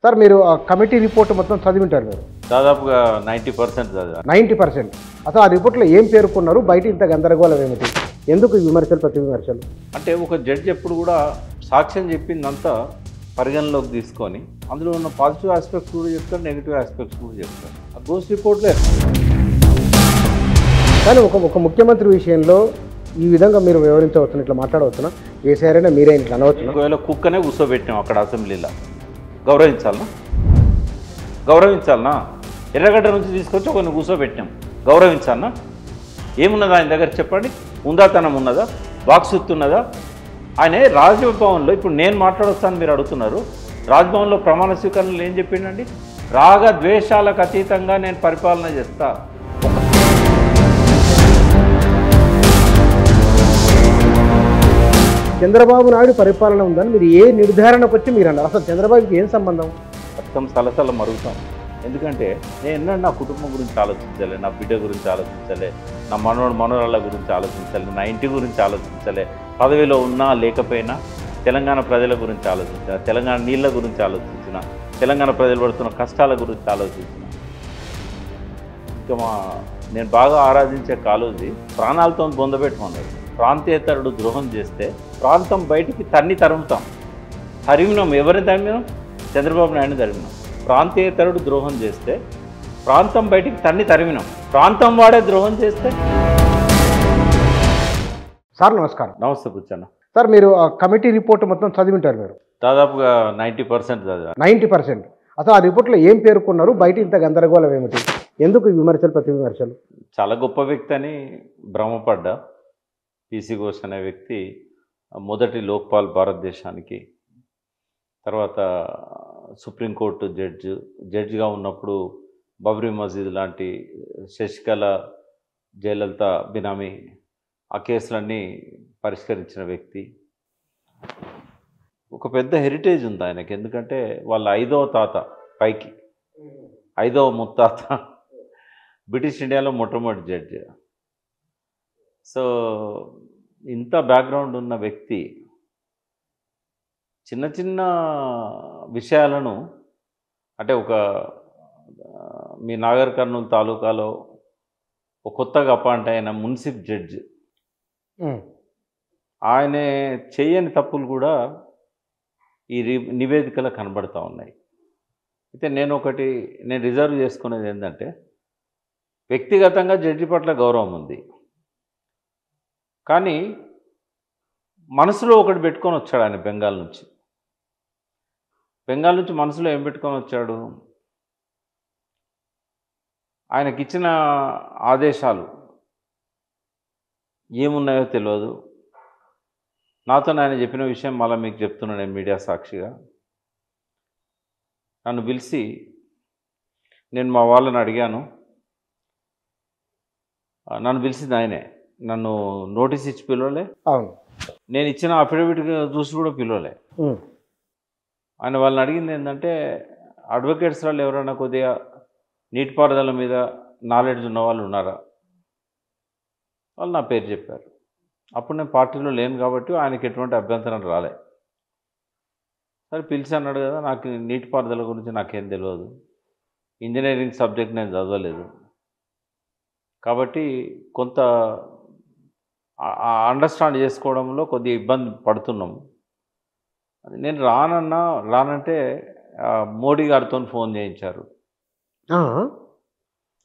Sir మీరు ఆ committee report మొత్తం చదివింటారు మీరు. దాదాపుగా 90% చదివా. 90%. అసలు ఆ రిపోర్ట్లో ఏం పేర్కొన్నారు? బయట ఇంత గందరగోళం ఏమిటి? ఎందుకు ఈ విమర్శలు, ప్రతి విమర్శలు? అంటే ఒక జడ్జి ఎప్పుడు కూడా సాక్ష్యం చెప్పిందంతా పరిగణలోకి తీసుకొని అందులో ఉన్న పాజిటివ్ ఆస్పెక్ట్స్ కూడా చెప్తారు, నెగిటివ్ ఆస్పెక్ట్స్ కూడా చెప్తారు. ఆ గోస్ట్ రిపోర్ట్లే. కానీ ఒక ముఖ్యమంత్రి విషయంలో ఈ విధంగా మీరు వివరించవచ్చును, ఇట్లా మాట్లాడవచ్చునా? కేసీఆర్ అయినా మీరే ఇట్లా అనవచ్చునా? ఒకవేళ కుక్కనే కూర్చోబెట్టాం అక్కడ అసెంబ్లీలో, గౌరవించాలనా? గౌరవించాలనా? ఎర్రగడ్డ నుంచి తీసుకొచ్చి ఒకరిని కూర్చోబెట్టాం, గౌరవించాలనా? ఏమున్నదా ఆయన దగ్గర చెప్పండి? ఉందాతనం ఉన్నదా? వాక్శుద్ధి ఆయన రాజ్భవన్లో ఇప్పుడు నేను మాట్లాడొస్తాను మీరు అడుగుతున్నారు. రాజ్భవన్లో ప్రమాణ స్వీకరణలు ఏం చెప్పిండండి? రాగ ద్వేషాలకు అతీతంగా నేను పరిపాలన చేస్తా. చంద్రబాబు నాయుడు పరిపాలన ఉందని మీరు ఏ నిర్ధారణకు వచ్చి మీరు అన్నారు? అసలు చంద్రబాబుకి ఏం సంబంధం? మొత్తం సలసల మరుగుతాం. ఎందుకంటే నేను నా కుటుంబం గురించి ఆలోచించలే, నా బిడ్డ గురించి ఆలోచించలే, నా మనోరాళ్ళ గురించి ఆలోచించలే, నా ఇంటి గురించి ఆలోచించలే, పదవిలో ఉన్నా లేకపోయినా తెలంగాణ ప్రజల గురించి ఆలోచించిన, తెలంగాణ నీళ్ళ గురించి ఆలోచించిన, తెలంగాణ ప్రజలు పడుతున్న కష్టాల గురించి ఆలోచించిన. ఇంకా నేను బాగా ఆరాధించే కాళోజీ ప్రాణాలతో బొందబెట్టుకున్నాడు. ప్రాంతేతరుడు ద్రోహం చేస్తే ప్రాంతం బయటికి తరుముతాం. తరిమినాం. ఎవరిని తరిమినాం? చంద్రబాబు నాయుడు తరిమినాం. ప్రాంతేతరుడు ద్రోహం చేస్తే ప్రాంతం బయటికి తరిమినాం. ప్రాంతం వాడే ద్రోహం చేస్తే. సార్ నమస్కారం. నమస్తే కూర్చోన్న. సార్ మీరు ఆ కమిటీ రిపోర్ట్ మొత్తం చదివింటారు మీరు. దాదాపుగా 90% చదివా. 90%. అసలు ఆ రిపోర్ట్లో ఏం పేర్కొన్నారు? బయట ఇంత గందరగోళం ఏమిటి? ఎందుకు ఈ విమర్శలు, ప్రతి విమర్శలు? చాలా గొప్ప వ్యక్తి అని భ్రమపడ్డా. పీసీ ఘోష్ అనే వ్యక్తి మొదటి లోక్పాల్ భారతదేశానికి, తర్వాత సుప్రీంకోర్టు జడ్జిగా ఉన్నప్పుడు బాబ్రీ మసీద్ లాంటి, శశికళ, జయలలిత బినామీ ఆ కేసులన్నీ పరిష్కరించిన వ్యక్తి. ఒక పెద్ద హెరిటేజ్ ఉంది ఆయనకి. ఎందుకంటే వాళ్ళ 5వ తాత పైకి 5వ ముత్తాత బ్రిటిష్ ఇండియాలో మొట్టమొదటి జడ్జి. సో ఇంత బ్యాక్గ్రౌండ్ ఉన్న వ్యక్తి చిన్న చిన్న విషయాలను, అంటే మీ నాగర్ కర్నూలు తాలూకాలో ఒక కొత్తగా అపాయింట్ అయిన మున్సిఫ్ జడ్జి, ఆయన చేయని తప్పులు కూడా ఈ నివేదికలో కనబడుతూ ఉన్నాయి. అయితే నేను రిజర్వ్ చేసుకునేది ఏంటంటే, వ్యక్తిగతంగా జడ్జి పట్ల గౌరవం ఉంది, కానీ మనసులో ఒకటి పెట్టుకొని వచ్చాడు ఆయన. బెంగాల్ నుంచి మనసులో ఏం పెట్టుకొని వచ్చాడు? ఆయనకిచ్చిన ఆదేశాలు ఏమున్నాయో తెలియదు. నాతో ఆయన చెప్పిన విషయం మళ్ళీ మీకు చెప్తున్నాను నేను మీడియా సాక్షిగా. నన్ను పిలిచి, నేను మా వాళ్ళని అడిగాను, నన్ను పిలిచింది ఆయనే. నన్ను నోటీస్ ఇచ్చి పిలవలే, అవును, నేను ఇచ్చిన అఫిడవిట్ చూసి కూడా పిలవలే. ఆయన వాళ్ళని అడిగింది ఏంటంటే, అడ్వకేట్స్ వాళ్ళు ఎవరైనా కొద్దిగా నీటిపారుదల మీద నాలెడ్జ్ ఉన్న వాళ్ళు ఉన్నారా? వాళ్ళు నా పేరు చెప్పారు. అప్పుడు నేను పార్టీలో లేను కాబట్టి ఆయనకి ఎటువంటి అభ్యంతరం రాలే. సరే పిలిచి అన్నాడు కదా, నాకు నీటిపారుదల గురించి నాకేం తెలియదు, ఇంజనీరింగ్ సబ్జెక్ట్ నేను చదవలేదు, కాబట్టి కొంత అండర్స్టాండ్ చేసుకోవడంలో కొద్దిగా ఇబ్బంది పడుతున్నాము. నేను రానంటే మోడీ గారితో ఫోన్ చేయించారు.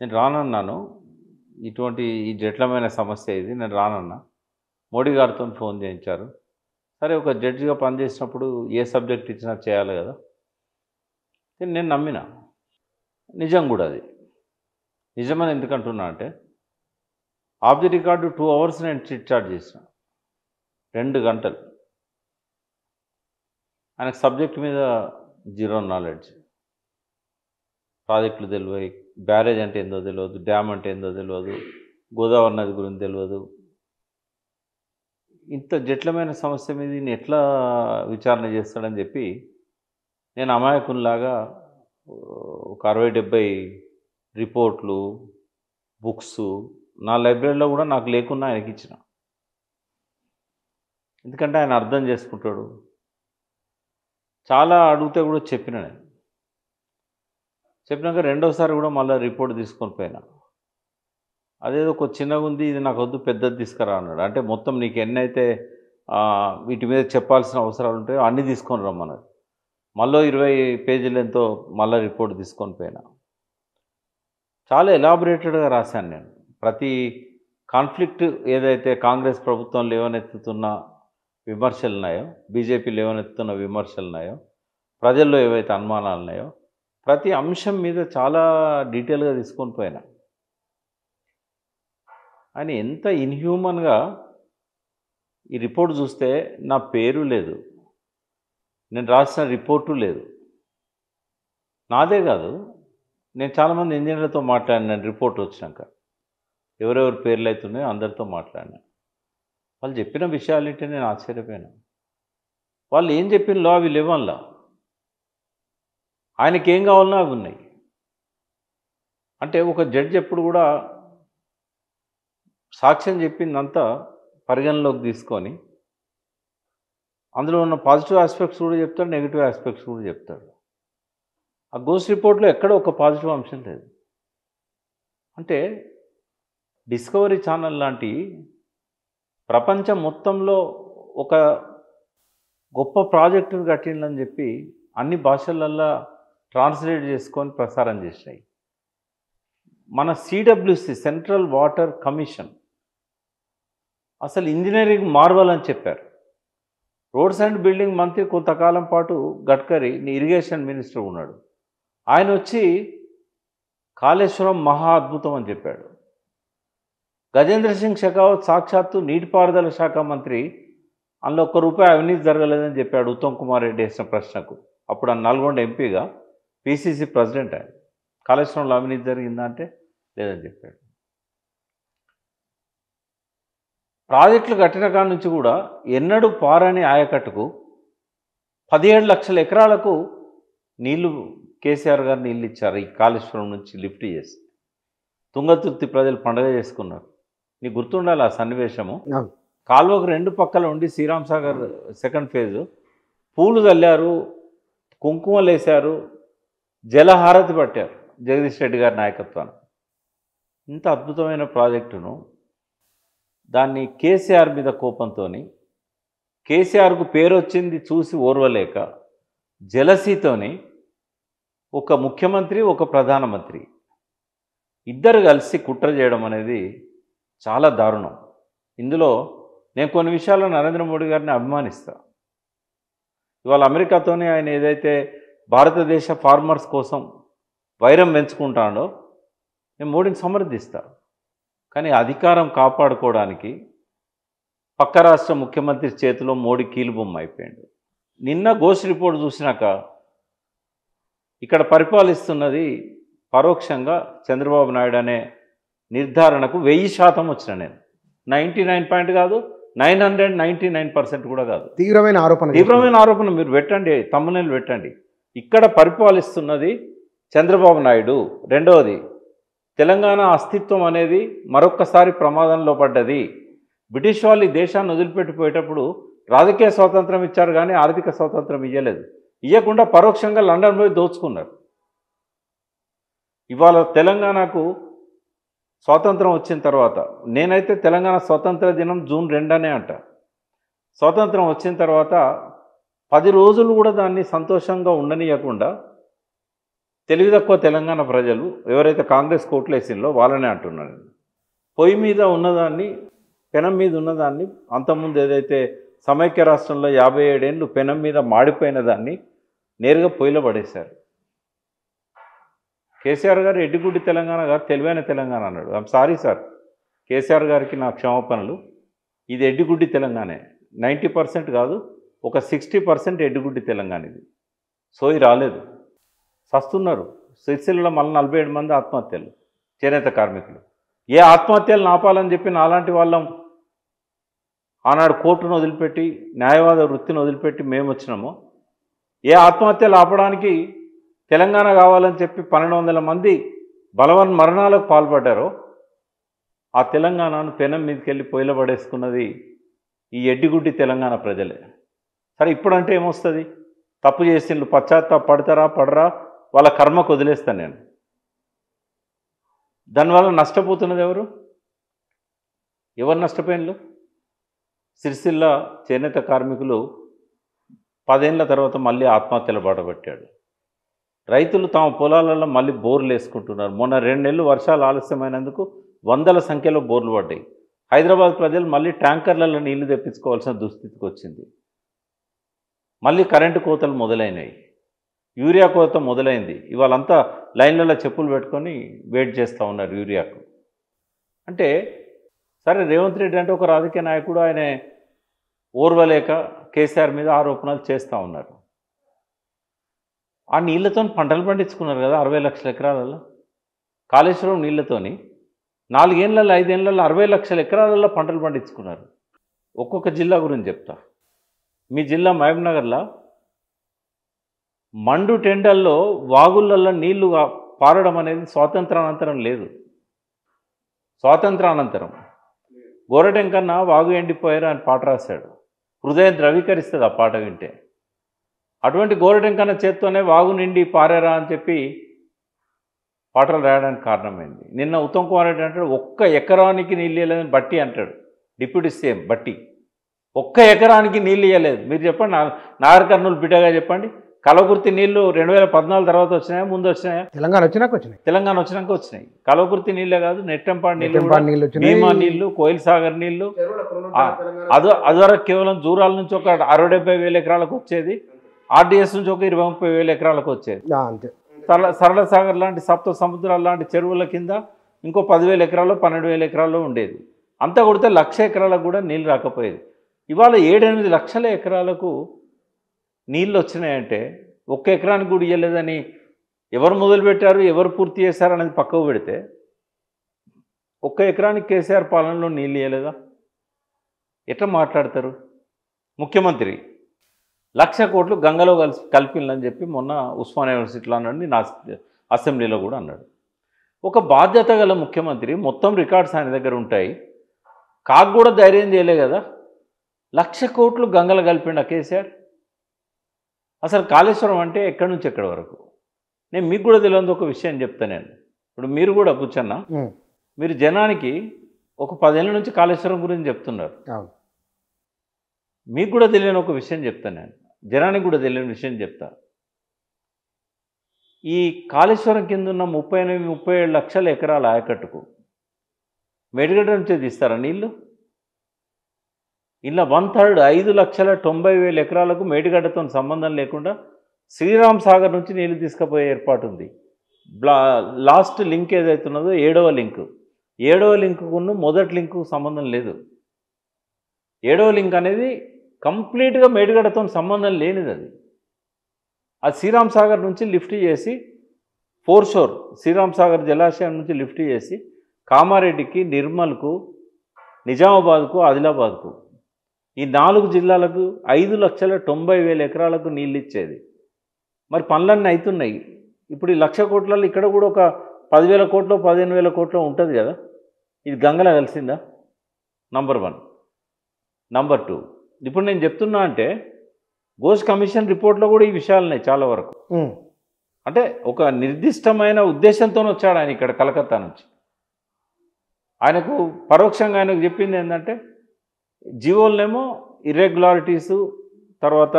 నేను రానన్నాను, ఈ జటిలమైన సమస్య ఇది, నేను రానన్నా. మోడీ గారితో ఫోన్ చేయించారు. సరే, ఒక జడ్జిగా పనిచేసినప్పుడు ఏ సబ్జెక్ట్ ఇచ్చినా చేయాలి కదా. నేను నమ్మిన. నిజం కూడా అది. నిజమని ఎందుకంటున్నా అంటే, ఆఫ్ ది రికార్డు 2 hours నేను చిట్ చాట్ చేసిన, 2 గంటలు. ఆయనకు సబ్జెక్ట్ మీద 0 నాలెడ్జ్. ప్రాజెక్టులు తెలియదు, బ్యారేజ్ అంటే ఏందో తెలియదు, డ్యామ్ అంటే ఏందో తెలియదు, గోదావరి నది గురించి తెలియదు. ఇంత జటిలమైన సమస్య మీద నేను ఎట్లా విచారణ చేస్తాడని చెప్పి నేను అమాయకునిలాగా ఒక 60-70 రిపోర్ట్లు, బుక్స్ నా లైబ్రరీలో కూడా నాకు లేకున్నా ఆయనకి ఇచ్చిన. ఎందుకంటే ఆయన అర్థం చేసుకుంటాడు. చాలా అడిగితే కూడా చెప్పిన నేను. చెప్పినాక రెండోసారి కూడా మళ్ళీ రిపోర్ట్ తీసుకొని పోయినా. అదేదో ఒక చిన్నగా ఉంది, ఇది నాకు వద్దు, పెద్దది తీసుకురా అన్నాడు. అంటే మొత్తం నీకు ఎన్నైతే వీటి మీద చెప్పాల్సిన అవసరాలు ఉంటాయో అన్నీ తీసుకొని రమ్మన్నాడు. మళ్ళీ 20 పేజీలు ఎంతో మళ్ళీ రిపోర్ట్ తీసుకొని పోయినా. చాలా ఎలాబొరేటెడ్గా రాశాను నేను. ప్రతి కాన్ఫ్లిక్ట్ ఏదైతే కాంగ్రెస్ ప్రభుత్వం లేవనెత్తుతున్న విమర్శలు ఉన్నాయో, బీజేపీ లేవనెత్తుతున్న విమర్శలు ఉన్నాయో, ప్రజల్లో ఏవైతే అనుమానాలు ఉన్నాయో, ప్రతి అంశం మీద చాలా డీటెయిల్గా తీసుకొని పోయినా. అని ఎంత ఇన్హ్యూమన్గా ఈ రిపోర్ట్ చూస్తే నా పేరు లేదు, నేను రాసిన రిపోర్టు లేదు. నాదే కాదు, నేను చాలామంది ఇంజనీర్లతో మాట్లాడినాను రిపోర్ట్ వచ్చినాక. ఎవరెవరి పేర్లు అవుతున్నాయో అందరితో మాట్లాడినా. వాళ్ళు చెప్పిన విషయాలంటే నేను ఆశ్చర్యపోయాను. వాళ్ళు ఏం చెప్పినలో అవి లేవన్లా. ఆయనకి ఏం కావాలన్నా అవి ఉన్నాయి. అంటే ఒక జడ్జి ఎప్పుడు కూడా సాక్ష్యం చెప్పిందంతా పరిగణలోకి తీసుకొని అందులో ఉన్న పాజిటివ్ ఆస్పెక్ట్స్ కూడా చెప్తాడు, నెగిటివ్ ఆస్పెక్ట్స్ కూడా చెప్తాడు. ఆ గోస్ట్ రిపోర్ట్లో ఎక్కడ ఒక పాజిటివ్ అంశం లేదు. అంటే డిస్కవరీ ఛానల్ లాంటి ప్రపంచం మొత్తంలో ఒక గొప్ప ప్రాజెక్టును కట్టిందని చెప్పి అన్ని భాషలల్లో ట్రాన్స్లేట్ చేసుకొని ప్రసారం చేసినాయి. మన సిడబ్ల్యూసి సెంట్రల్ వాటర్ కమిషన్ అసలు ఇంజనీరింగ్ మార్వల్ అని చెప్పారు. రోడ్స్ అండ్ బిల్డింగ్ మంత్రి కొంతకాలం పాటు గడ్కరీ ఇరిగేషన్ మినిస్టర్ ఉన్నాడు. ఆయన వచ్చి కాళేశ్వరం మహా అద్భుతం అని చెప్పాడు. గజేంద్ర సింగ్ షెకావత్ సాక్షాత్తు నీటిపారుదల శాఖ మంత్రి, అందులో ₹1 అవినీతి జరగలేదని చెప్పాడు ఉత్తమ్ కుమార్ రెడ్డి వేసిన ప్రశ్నకు. అప్పుడు ఆ నల్గొండ ఎంపీగా పిసిసి ప్రెసిడెంట్ ఆయన. కాళేశ్వరంలో అవినీతి జరిగిందా అంటే లేదని చెప్పాడు. ప్రాజెక్టులు కట్టిన కాడ నుంచి కూడా ఎన్నడూ పారని ఆయకట్టుకు 17 లక్షల ఎకరాలకు నీళ్లు కేసీఆర్ గారు నీళ్ళు ఇచ్చారు. ఈ కాళేశ్వరం నుంచి లిఫ్ట్ చేసి తుంగతుర్తి ప్రజలు పండుగ చేసుకున్నారు. నీకు గుర్తుండాలి ఆ సన్నివేశము. కాలువకు 2 పక్కల ఉండి శ్రీరామ్ సాగర్ సెకండ్ ఫేజు పూలు చల్లారు, కుంకుమలు వేశారు, జలహారతి పట్టారు జగదీష్ రెడ్డి గారి నాయకత్వాన్ని. ఇంత అద్భుతమైన ప్రాజెక్టును దాన్ని కేసీఆర్ మీద కోపంతో, కేసీఆర్కు పేరు వచ్చింది చూసి ఓర్వలేక, జలసీతోని ఒక ముఖ్యమంత్రి ఒక ప్రధానమంత్రి ఇద్దరు కలిసి కుట్ర చేయడం అనేది చాలా దారుణం. ఇందులో నేను కొన్ని విషయాల్లో నరేంద్ర మోడీ గారిని అభిమానిస్తాను. ఇవాళ అమెరికాతోనే ఆయన ఏదైతే భారతదేశ ఫార్మర్స్ కోసం వైరం పెంచుకుంటాడో నేను మోడీని సమర్థిస్తాను. కానీ అధికారం కాపాడుకోవడానికి పక్క రాష్ట్ర ముఖ్యమంత్రి చేతిలో మోడీ కీలుబొమ్మ అయిపోయాడు. నిన్న గోస్ట్ రిపోర్ట్ చూసినాక ఇక్కడ పరిపాలిస్తున్నది పరోక్షంగా చంద్రబాబు నాయుడు అనే నిర్ధారణకు 1000% వచ్చిన నేను. 99 కాదు, 999% కూడా కాదు. తీవ్రమైన ఆరోపణ మీరు పెట్టండి, తమ్మునేలు పెట్టండి. ఇక్కడ పరిపాలిస్తున్నది చంద్రబాబు నాయుడు. రెండవది, తెలంగాణ అస్తిత్వం అనేది మరొక్కసారి ప్రమాదంలో పడ్డది. బ్రిటిష్ వాళ్ళు ఈ దేశాన్ని వదిలిపెట్టిపోయేటప్పుడు రాజకీయ స్వాతంత్రం ఇచ్చారు కానీ ఆర్థిక స్వాతంత్రం ఇవ్వలేదు. ఇవ్వకుండా పరోక్షంగా లండన్ పోయి దోచుకున్నారు. ఇవాళ తెలంగాణకు స్వాతంత్రం వచ్చిన తర్వాత, నేనైతే తెలంగాణ స్వాతంత్ర దినం జూన్ 2 అనే అంట. స్వాతంత్రం వచ్చిన తర్వాత 10 రోజులు కూడా దాన్ని సంతోషంగా ఉండనీయకుండా తెలివి తక్కువ తెలంగాణ ప్రజలు ఎవరైతే కాంగ్రెస్ కోట్లు వేసిందో వాళ్ళనే అంటున్నాను. పొయ్యి మీద ఉన్నదాన్ని, పెనం మీద ఉన్నదాన్ని, అంతకుముందు ఏదైతే సమైక్య రాష్ట్రంలో 57 ఏళ్ళు పెనం మీద మాడిపోయిన దాన్ని నేరుగా పొయ్యిలో పడేశారు. కేసీఆర్ గారు ఎడ్డిగుడ్డి తెలంగాణ గారు తెలివైన తెలంగాణ అన్నాడు. ఐఎమ్ సారీ సార్, కేసీఆర్ గారికి నా క్షమాపణలు. ఇది ఎడ్డిగుడ్డి తెలంగాణే. 90% కాదు, ఒక 60% ఎడ్డిగుడ్డి తెలంగాణ ఇది. సోయి రాలేదు, సస్తున్నారు. సిరిసిల్లలో మళ్ళీ 47 మంది ఆత్మహత్యలు, చేనేత కార్మికులు. ఏ ఆత్మహత్యలు నాపాలని చెప్పి నాలాంటి వాళ్ళం ఆనాడు కోర్టును వదిలిపెట్టి, న్యాయవాద వృత్తిని వదిలిపెట్టి మేము వచ్చినామో, ఏ ఆత్మహత్యలు ఆపడానికి తెలంగాణ కావాలని చెప్పి 1200 మంది బలవన్ మరణాలకు పాల్పడ్డారో ఆ తెలంగాణను పెనం మీదకి వెళ్ళి పొయ్యిలో పడేసుకున్నది ఈ ఎడ్డిగుడ్డి తెలంగాణ ప్రజలే. సరే, ఇప్పుడంటే ఏమొస్తుంది? తప్పు చేసిండ్రు, పశ్చాత్తాప పడతారా పడరా, వాళ్ళ కర్మకు వదిలేస్తాను నేను. దానివల్ల నష్టపోతున్నది ఎవరు? ఎవరు నష్టపోయినలు? సిరిసిల్ల చేనేత కార్మికులు 10 ఏళ్ల తర్వాత మళ్ళీ ఆత్మహత్యల బాట పట్టాడు. రైతులు తమ పొలాలలో మళ్ళీ బోర్లు వేసుకుంటున్నారు. మొన్న 2 నెలలు వర్షాలు ఆలస్యమైనందుకు వందల సంఖ్యలో బోర్లు పడ్డాయి. హైదరాబాద్ ప్రజలు మళ్ళీ ట్యాంకర్లలో నీళ్లు తెప్పించుకోవాల్సిన దుస్థితికి వచ్చింది. మళ్ళీ కరెంటు కోతలు మొదలైనవి, యూరియా కోత మొదలైంది. ఇవాళంతా లైన్లలో చెప్పులు పెట్టుకొని వెయిట్ చేస్తూ ఉన్నారు యూరియాకు. అంటే సరే, రేవంత్ రెడ్డి అంటే ఒక రాజకీయ నాయకుడు, ఆయన ఓర్వలేక కేసీఆర్ మీద ఆరోపణలు చేస్తూ ఉన్నారు. ఆ నీళ్లతో పంటలు పండించుకున్నారు కదా 60 లక్షల ఎకరాలలో. కాళేశ్వరం నీళ్లతోని 4 ఏళ్ళల్లో 5 ఏళ్ళల్లో 60 లక్షల ఎకరాలలో పంటలు పండించుకున్నారు. ఒక్కొక్క జిల్లా గురించి చెప్తా. మీ జిల్లా మహబూబ్నగర్లో మండు టెండల్లో వాగులలో నీళ్లు పారడం అనేది స్వాతంత్రానంతరం లేదు. స్వాతంత్రానంతరం గోరటెంకన్నా వాగు ఎండిపోయారు అని పాట రాశాడు. హృదయం ద్రవీకరిస్తుంది ఆ పాట వింటే. అటువంటి గోరటెంకన్న చేత్తోనే వాగు నిండి పారారా అని చెప్పి పాటలు రాయడానికి కారణమైంది. నిన్న ఉత్తమ్ కుమార్ రెడ్డి అంటాడు, 1 ఎకరానికి నీళ్ళు ఇవ్వలేదని బట్టి అంటాడు. డిప్యూటీ సీఎం బట్టి 1 ఎకరానికి నీళ్ళు ఇవ్వలేదు. మీరు చెప్పండి, నాగర్ కర్నూలు బిడ్డగా చెప్పండి. కలవకుర్తి నీళ్లు 2014 తర్వాత వచ్చినాయా, ముందు వచ్చినాయా? తెలంగాణ వచ్చినాక వచ్చినాయి. కలవకుర్తి నీళ్ళే కాదు, నెట్టెంపాడు నీళ్ళు, భీమా నీళ్లు, కోయిల్ సాగర్ నీళ్లు. అదివరకు కేవలం జూరాల నుంచి ఒక 60-70 వేల ఎకరాలకు వచ్చేది. ఆర్డీఎస్ నుంచి ఒక 20-30 వేల ఎకరాలకు వచ్చేది. సరళ సాగర్ లాంటి సప్త సముద్రాల లాంటి చెరువుల కింద ఇంకో 10,000 ఎకరాలు 12,000 ఎకరాల్లో ఉండేది. అంతా కొడితే 1,00,000 ఎకరాలకు కూడా నీళ్ళు రాకపోయేది. ఇవాళ 7-8 లక్షల ఎకరాలకు నీళ్ళు వచ్చినాయంటే 1 ఎకరానికి కూడా ఇవ్వలేదని ఎవరు మొదలుపెట్టారు, ఎవరు పూర్తి చేశారు అనేది పక్కకు పెడితే 1 ఎకరానికి కేసీఆర్ పాలనలో నీళ్ళు ఇవ్వలేదా? ఎట్లా మాట్లాడతారు? ముఖ్యమంత్రి 1,00,000 కోట్లు గంగలో కలిపిల్లని చెప్పి మొన్న ఉస్మానియా యూనివర్సిటీలో అన్నాడు, నా అసెంబ్లీలో కూడా అన్నాడు. ఒక బాధ్యత గల ముఖ్యమంత్రి, మొత్తం రికార్డ్స్ ఆయన దగ్గర ఉంటాయి, కాకు కూడా ధైర్యం చేయలే కదా 1,00,000 కోట్లు గంగలో కలిపిండా కేసీఆర్? అసలు కాళేశ్వరం అంటే ఎక్కడి నుంచి ఎక్కడి వరకు? నేను మీకు కూడా తెలియదు ఒక విషయం చెప్తాను నేను. ఇప్పుడు మీరు కూడా కూర్చున్నా, మీరు జనానికి ఒక 10 ఏళ్ళ నుంచి కాళేశ్వరం గురించి చెప్తున్నారు. మీకు కూడా తెలియని ఒక విషయం చెప్తాను నేను, జనానికి కూడా తెలియని విషయం చెప్తా. ఈ కాళేశ్వరం కింద ఉన్న 38-37 లక్షల ఎకరాల ఆయకట్టుకు మేడిగడ్డ నుంచే తీస్తారా నీళ్ళు? ఇలా 1/3 5,90,000 ఎకరాలకు మేడిగడ్డతో సంబంధం లేకుండా శ్రీరామ్ సాగర్ నుంచి నీళ్ళు తీసుకుపోయే ఏర్పాటు ఉంది. లాస్ట్ లింక్ ఏదైతున్నదో 7వ లింకును మొదటి లింకు సంబంధం లేదు. 7వ లింక్ అనేది కంప్లీట్గా మేడిగడ్డతో సంబంధం లేనిది. అది శ్రీరామ్ సాగర్ నుంచి లిఫ్ట్ చేసి ఫోర్షోర్ శ్రీరామ్ సాగర్ జలాశయం నుంచి లిఫ్ట్ చేసి కామారెడ్డికి, నిర్మల్కు, నిజామాబాద్కు, ఆదిలాబాద్కు, ఈ 4 జిల్లాలకు 5,90,000 ఎకరాలకు నీళ్ళు ఇచ్చేది. మరి పనులన్నీ అవుతున్నాయి. ఇప్పుడు ఈ 1,00,000 కోట్లలో ఇక్కడ కూడా ఒక 10,000 కోట్లు 15,000 కోట్లు ఉంటుంది కదా. ఇది గంగలో కలిసిందా? నంబర్ 1. నంబర్ 2, ఇప్పుడు నేను చెప్తున్నా అంటే ఘోష్ కమిషన్ రిపోర్ట్లో కూడా ఈ విషయాలు ఉన్నాయి చాలా వరకు. అంటే ఒక నిర్దిష్టమైన ఉద్దేశంతో వచ్చాడు ఆయన ఇక్కడ కలకత్తా నుంచి. ఆయనకు పరోక్షంగా ఆయనకు చెప్పింది ఏంటంటే, జీవోలనేమో ఇర్రెగ్యులారిటీసు, తర్వాత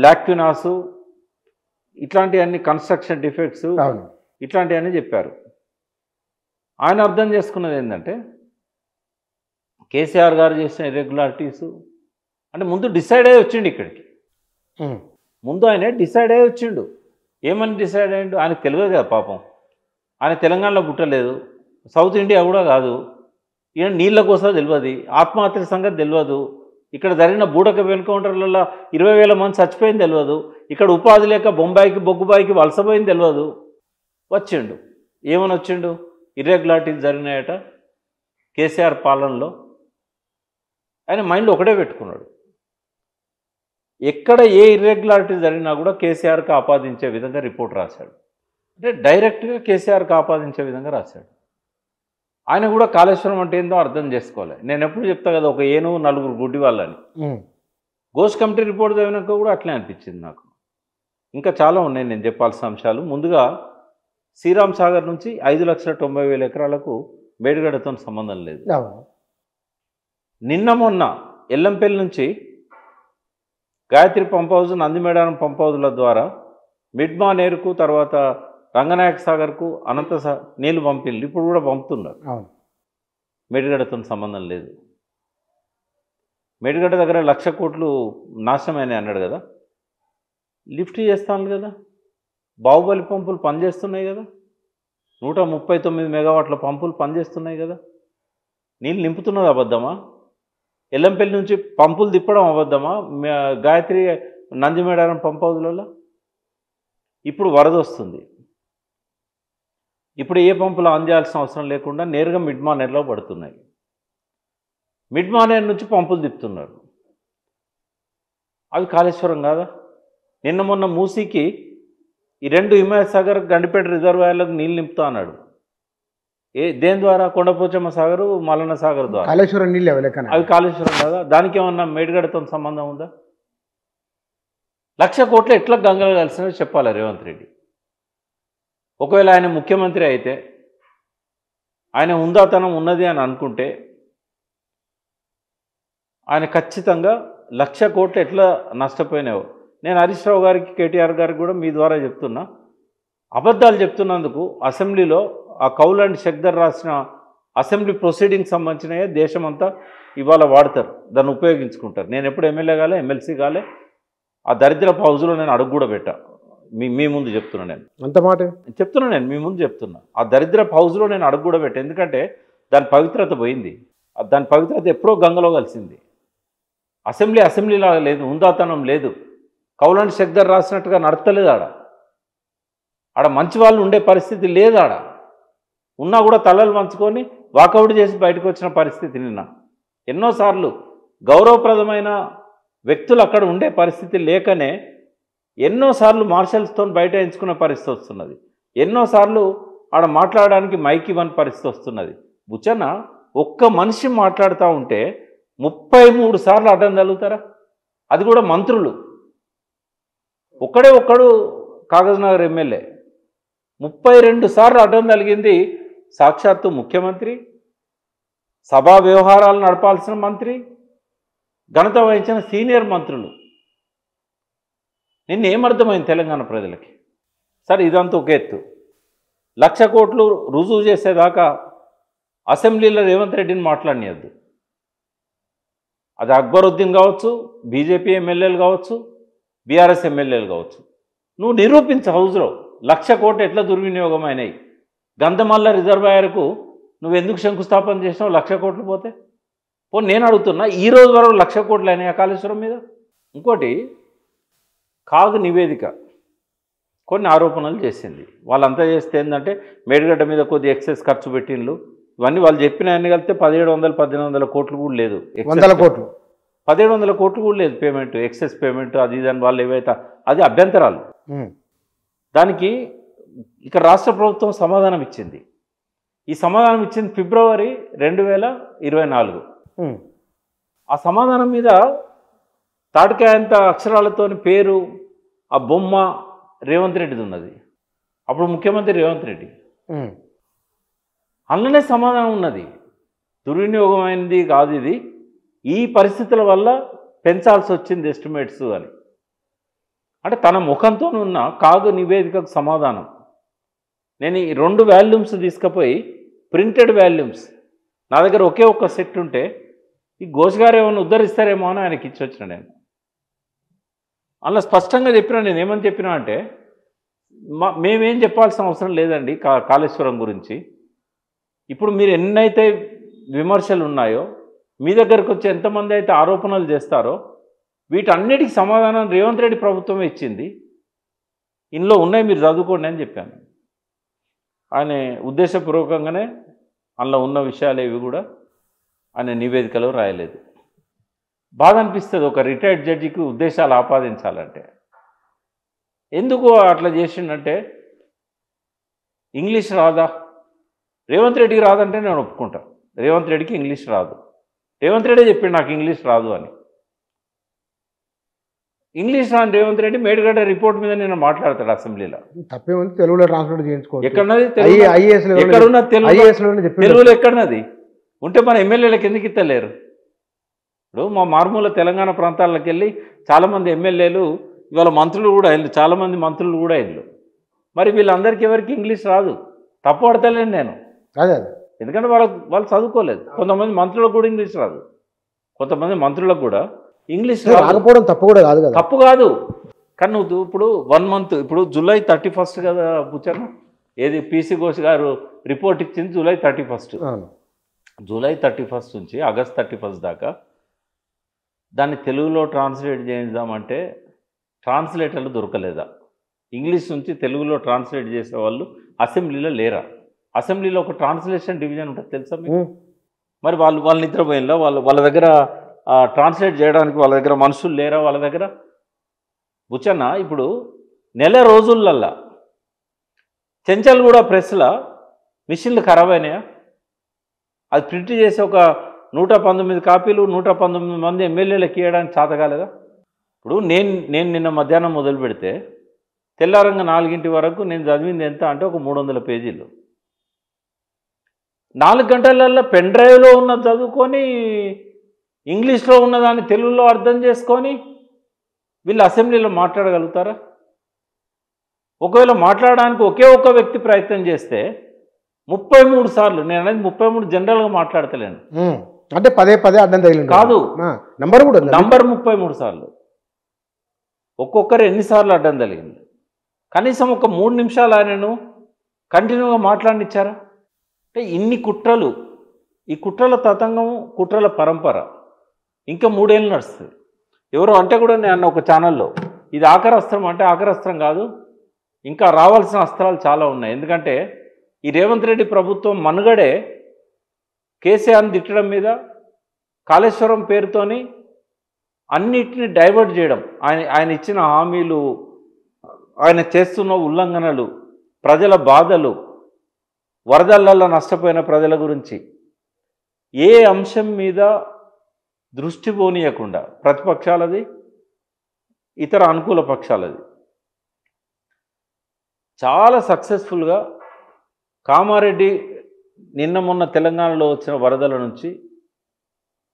లాక్యునాసు, ఇట్లాంటివన్నీ కన్స్ట్రక్షన్ డిఫెక్ట్స్, ఇట్లాంటివన్నీ చెప్పారు. ఆయన అర్థం చేసుకున్నది ఏంటంటే, కేసీఆర్ గారు చేసిన ఇర్రెగ్యులారిటీసు అంటే ముందు డిసైడ్ అయ్యి వచ్చిండు ఇక్కడికి. ముందు ఆయన డిసైడ్ అయ్యి వచ్చిండు. ఏమని డిసైడ్ అయ్యిండు? ఆయనకు తెలియదు కదా పాపం. ఆయన తెలంగాణలో పుట్టలేదు, సౌత్ ఇండియా కూడా కాదు, ఈయన నీళ్ళ కోసం తెలియదు, ఆత్మహత్య సంగతి తెలియదు, ఇక్కడ జరిగిన బూడక ఎన్కౌంటర్లలో 20,000 మంది చచ్చిపోయింది తెలియదు, ఇక్కడ ఉపాధి లేక బొంబాయికి బొగ్గుబాయికి వలసపోయింది తెలియదు. వచ్చిండు. ఏమని వచ్చిండు? ఇర్రెగ్యులారిటీస్ జరిగినాయట కేసీఆర్ పాలనలో. ఆయన మైండ్లో ఒకటే పెట్టుకున్నాడు, ఎక్కడ ఏ ఇర్రెగ్యులారిటీస్ జరిగినా కూడా కేసీఆర్కి ఆపాదించే విధంగా రిపోర్ట్ రాశాడు. అంటే డైరెక్ట్గా కేసీఆర్కి ఆపాదించే విధంగా రాశాడు. ఆయన కూడా కాళేశ్వరం అంటే ఏందో అర్థం చేసుకోవాలి. నేను ఎప్పుడు చెప్తా కదా, ఒక ఏనుగు 4 గుడ్డి వాళ్ళని. ఘోష్ కమిటీ రిపోర్ట్ చదివినాక కూడా అట్లే అనిపించింది నాకు. ఇంకా చాలా ఉన్నాయి నేను చెప్పాల్సిన అంశాలు. ముందుగా శ్రీరామ్ సాగర్ నుంచి 5,90,000 ఎకరాలకు మేడిగడ్డతో సంబంధం లేదు. నిన్న మొన్న ఎల్లంపల్లి నుంచి Gayatri pump house, Nandimedaram pump హౌజ్ల ద్వారా మిడ్మా నేరుకు, తర్వాత రంగనాయక సాగర్కు నీళ్లు పంపిల్లు ఇప్పుడు కూడా పంపుతున్నారు. మేడిగడ్డతో సంబంధం లేదు. మేడిగడ్డ దగ్గర 1,00,000 కోట్లు నాశనమైనాయి అన్నాడు కదా, లిఫ్ట్ చేస్తాను కదా, బాహుబలి పంపులు పనిచేస్తున్నాయి కదా, 139 మెగావాట్ల పంపులు పనిచేస్తున్నాయి కదా, నీళ్ళు నింపుతున్నది అబద్ధమా? ఎల్లంపల్లి నుంచి పంపులు తిప్పడం అబద్ధమా? గాయత్రి నందిమేడారం పంప్ హౌజ్లలో ఇప్పుడు వరద వస్తుంది. ఇప్పుడు ఏ పంపులు ఆన్ చేయాల్సిన అవసరం లేకుండా నేరుగా మిడ్మానేర్లో పడుతున్నాయి. మిడ్మానేర్ నుంచి పంపులు తిప్పుతున్నారు. అవి కాళేశ్వరం కాదా? నిన్న మొన్న మూసీకి ఈ 2 హిమాయత్ సాగర్, గండిపేట రిజర్వాయర్లకు నీళ్ళు నింపుతా అన్నాడు. దేని ద్వారా? కొండపోచమ్మ సాగరు, మల్లన్న సాగర్ ద్వారా. కాళేశ్వరం నీళ్ళు అవి కాళేశ్వరం కాదా? దానికి ఏమన్నా మేడిగడ్డతో సంబంధం ఉందా? 1,00,000 కోట్లు ఎట్లా గంగలు కలిసినవి చెప్పాలి రేవంత్ రెడ్డి. ఒకవేళ ఆయన ముఖ్యమంత్రి అయితే, ఆయన హుందాతనం ఉన్నది అని అనుకుంటే, ఆయన ఖచ్చితంగా 1,00,000 కోట్లు ఎట్లా నష్టపోయినావో. నేను హరీష్ రావు గారికి, కేటీఆర్ గారికి కూడా మీ ద్వారా చెప్తున్నా, అబద్ధాలు చెప్తున్నందుకు అసెంబ్లీలో ఆ కౌల్ అండ్ షెక్దర్ రాసిన అసెంబ్లీ ప్రొసీడింగ్స్ సంబంధించినవి దేశమంతా ఇవాళ వాడతారు, దాన్ని ఉపయోగించుకుంటారు. నేను ఎప్పుడు ఎమ్మెల్యే కాలే, ఎమ్మెల్సీ కాలే, ఆ దరిద్రపు హౌజ్లో నేను అడుగు కూడా పెట్టా. మీ ముందు చెప్తున్నా, నేను అంత మాట చెప్తున్నా, నేను మీ ముందు చెప్తున్నా. ఆ దరిద్రపు హౌజ్లో నేను అడుగు కూడా పెట్టా. ఎందుకంటే దాని పవిత్రత పోయింది. దాని పవిత్రత ఎప్పుడో గంగలో కలిసింది. అసెంబ్లీలాగా లేదు, హుందాతనం లేదు, కౌల్ అండ్ షెక్దర్ రాసినట్టుగా నడతలేదు. ఆడ మంచి వాళ్ళు ఉండే పరిస్థితి లేదు. ఉన్నా కూడా తలలు వంచుకొని వాకౌట్ చేసి బయటకు వచ్చిన పరిస్థితి నిన్న. ఎన్నోసార్లు గౌరవప్రదమైన వ్యక్తులు అక్కడ ఉండే పరిస్థితి లేకనే ఎన్నోసార్లు మార్షల్స్తో బయట ఎంచుకునే పరిస్థితి వస్తున్నది. ఎన్నోసార్లు ఆడ మాట్లాడడానికి మైక్ ఇవ్వని పరిస్థితి వస్తున్నది. బుచ్చన్న ఒక్క మనిషి మాట్లాడుతూ ఉంటే 33 సార్లు అడ్డం తగులుతారా? అది కూడా మంత్రులు. ఒక్కడు కాగజ్నగర్ ఎమ్మెల్యే 32 సార్లు అడ్డం తగిలింది. సాక్షాత్తు ముఖ్యమంత్రి, సభా వ్యవహారాలు నడపాల్సిన మంత్రి, ఘనత వహించిన సీనియర్ మంత్రులు. నిన్న ఏమర్థమైంది తెలంగాణ ప్రజలకి? సరే, ఇదంతా ఒక ఎత్తు. 1,00,000 కోట్లు రుజువు చేసేదాకా అసెంబ్లీలో రేవంత్ రెడ్డిని మాట్లాడనియద్దు. అది అక్బరుద్దీన్ కావచ్చు, బీజేపీ ఎమ్మెల్యేలు కావచ్చు, బీఆర్ఎస్ ఎమ్మెల్యేలు కావచ్చు. నువ్వు నిరూపించు హౌజ్లో 1,00,000 కోట్లు ఎట్లా దుర్వినియోగం అయినాయి. గంధమల్ల రిజర్వాయర్కు నువ్వు ఎందుకు శంకుస్థాపన చేసినావు? 1,00,000 కోట్లు పోతే నేను అడుగుతున్నా, ఈ రోజు వరకు 1,00,000 కోట్లు అయినాయి కాళేశ్వరం మీద. ఇంకోటి, కాగ్ నివేదిక కొన్ని ఆరోపణలు చేసింది. వాళ్ళంతా చేస్తే ఏంటంటే మేడిగడ్డ మీద కొద్ది ఎక్సెస్ ఖర్చు పెట్టిండ్రు. ఇవన్నీ వాళ్ళు చెప్పిన అన్ని కలిపితే 1,700-1,800 కోట్లు కూడా లేదు. 100 కోట్లు 1,700 కోట్లు కూడా లేదు పేమెంట్, ఎక్సెస్ పేమెంట్. అది దాని వాళ్ళు ఏవైతే అది అభ్యంతరాలు. దానికి ఇక్కడ రాష్ట్ర ప్రభుత్వం సమాధానం ఇచ్చింది. ఈ సమాధానం ఇచ్చింది ఫిబ్రవరి 2024. ఆ సమాధానం మీద తాటికాయంత అక్షరాలతోని పేరు, ఆ బొమ్మ రేవంత్ రెడ్డిది ఉన్నది. అప్పుడు ముఖ్యమంత్రి రేవంత్ రెడ్డి. అందులోనే సమాధానం ఉన్నది. దుర్వినియోగమైనది కాదు ఇది, ఈ పరిస్థితుల వల్ల పెంచాల్సి వచ్చింది ఎస్టిమేట్స్ అని. అంటే తన ముఖంతో ఉన్న కాగు నివేదికకు సమాధానం. నేను ఈ 2 వాల్యూమ్స్ తీసుకుపోయి, ప్రింటెడ్ వాల్యూమ్స్ నా దగ్గర ఒకే ఒక్క సెట్ ఉంటే, ఈ ఘోష్ గారు ఏమైనా ఉద్ధరిస్తారేమో అని ఆయనకి ఇచ్చి వచ్చిన. నేను అలా స్పష్టంగా చెప్పినా. నేను ఏమని చెప్పినా అంటే, మేమేం చెప్పాల్సిన అవసరం లేదండి కాళేశ్వరం గురించి. ఇప్పుడు మీరు ఎన్నైతే విమర్శలు ఉన్నాయో, మీ దగ్గరకు వచ్చి ఎంతమంది అయితే ఆరోపణలు చేస్తారో, వీటన్నిటికీ సమాధానం రేవంత్ రెడ్డి ప్రభుత్వమే ఇచ్చింది. ఇందులో ఉన్నాయి, మీరు చదువుకోండి అని చెప్పాను. ఆయన ఉద్దేశపూర్వకంగానే అందులో ఉన్న విషయాలు ఏవి కూడా ఆయన నివేదికలో రాయలేదు. బాధ అనిపిస్తుంది ఒక రిటైర్డ్ జడ్జికి ఉద్దేశాలు ఆపాదించాలంటే. ఎందుకు అట్లా చేసిండంటే, ఇంగ్లీష్ రాదా? రేవంత్ రెడ్డికి రాదంటే నేను ఒప్పుకుంటా. రేవంత్ రెడ్డికి ఇంగ్లీష్ రాదు. రేవంత్ రెడ్డి చెప్పిండు నాకు ఇంగ్లీష్ రాదు అని. ఇంగ్లీష్ రాని రేవంత్ రెడ్డి మేడిగడ్డ రిపోర్ట్ మీద నేను మాట్లాడతాడు అసెంబ్లీలో. తప్పేముంది, తెలుగులో ట్రాన్స్లేట్ చేయించుకోవచ్చు. ఎక్కడన్నది ఎక్కడున్న తెలుగులో ఎక్కడన్నది ఉంటే మన ఎమ్మెల్యేలకు ఎందుకు ఇస్తలేరు? ఇప్పుడు మా మారుమూల తెలంగాణ ప్రాంతాలకు వెళ్ళి చాలామంది ఎమ్మెల్యేలు ఇవాళ మంత్రులు కూడా వెళ్ళు, చాలామంది మంత్రులు కూడా వెళ్ళు. మరి వీళ్ళందరికీ ఎవరికి ఇంగ్లీష్ రాదు, తప్పు పడతలేను నేను. అదే ఎందుకంటే వాళ్ళు చదువుకోలేదు. కొంతమంది మంత్రులకు కూడా ఇంగ్లీష్ రాదు, కొంతమంది మంత్రులకు కూడా ఇంగ్లీష్ రాకపోవడం తప్పు కూడా కాదు కదా. తప్పు కాదు, కానీ నువ్వు ఇప్పుడు 1 మంత్, ఇప్పుడు జూలై 31 కదా బుచ్చన్న, ఏది పీసీ ఘోష్ గారు రిపోర్ట్ ఇచ్చింది జూలై 31. జూలై 31 నుంచి ఆగస్ట్ 31 దాకా దాన్ని తెలుగులో ట్రాన్స్లేట్ చేద్దామంటే ట్రాన్స్లేటర్లు దొరకలేదా? ఇంగ్లీష్ నుంచి తెలుగులో ట్రాన్స్లేట్ చేసేవాళ్ళు అసెంబ్లీలో లేరా? అసెంబ్లీలో ఒక ట్రాన్స్లేషన్ డివిజన్ ఉంటుంది తెలుసా మీకు? మరి వాళ్ళు నిద్రపోయినా వాళ్ళ దగ్గర ట్రాన్స్లేట్ చేయడానికి వాళ్ళ దగ్గర మనుషులు లేరా? వాళ్ళ దగ్గర బుచ్చన్న ఇప్పుడు నెల రోజులల్లా చెంచల్ కూడా ప్రెస్లో మిషన్లు ఖరాబ్ అయినాయా? అది ప్రింట్ చేసి ఒక 119 కాపీలు 119 మంది ఎమ్మెల్యేలకు ఇవ్వడానికి చేత కాలేదా? ఇప్పుడు నేను నిన్న మధ్యాహ్నం మొదలు పెడితే తెల్లారంగా 4 వరకు నేను చదివింది ఎంత అంటే ఒక 300 పేజీలు. 4 గంటలల్లో పెన్ డ్రైవ్లో ఉన్న చదువుకొని ఇంగ్లీష్లో ఉన్నదాన్ని తెలుగులో అర్థం చేసుకొని వీళ్ళు అసెంబ్లీలో మాట్లాడగలుగుతారా? ఒకవేళ మాట్లాడడానికి ఒకే ఒక్క వ్యక్తి ప్రయత్నం చేస్తే 33 సార్లు, నేను అనేది 33 జనరల్గా మాట్లాడతలేను, అంటే పదే అడ్డం తగిలింది కాదు, నంబర్ కూడా నంబర్ 33 సార్లు. ఒక్కొక్కరు ఎన్నిసార్లు అడ్డం తగిలింది? కనీసం ఒక 3 నిమిషాలు ఆయనను కంటిన్యూగా మాట్లాడినిచ్చారా? అంటే ఇన్ని కుట్రలు, ఈ కుట్రల తతంగం, కుట్రల పరంపర ఇంకా 3 ఏళ్ళు నడుస్తుంది. ఎవరో అంటే కూడా నేను అన్న ఒక ఛానల్లో ఇది ఆఖరి అస్త్రం అంటే ఆఖరి అస్త్రం కాదు, ఇంకా రావాల్సిన అస్త్రాలు చాలా ఉన్నాయి. ఎందుకంటే ఈ రేవంత్ రెడ్డి ప్రభుత్వం మనుగడే కేసీఆర్ని తిట్టడం మీద, కాళేశ్వరం పేరుతోని అన్నిటిని డైవర్ట్ చేయడం, ఆయన ఇచ్చిన హామీలు, ఆయన చేస్తున్న ఉల్లంఘనలు, ప్రజల బాధలు, వరదలలో నష్టపోయిన ప్రజల గురించి ఏ అంశం మీద దృష్టి పోనీయకుండా ప్రతిపక్షాలది, ఇతర అనుకూల పక్షాలది చాలా సక్సెస్ఫుల్గా కామారెడ్డి నిన్న మొన్న తెలంగాణలో వచ్చిన వరదల నుంచి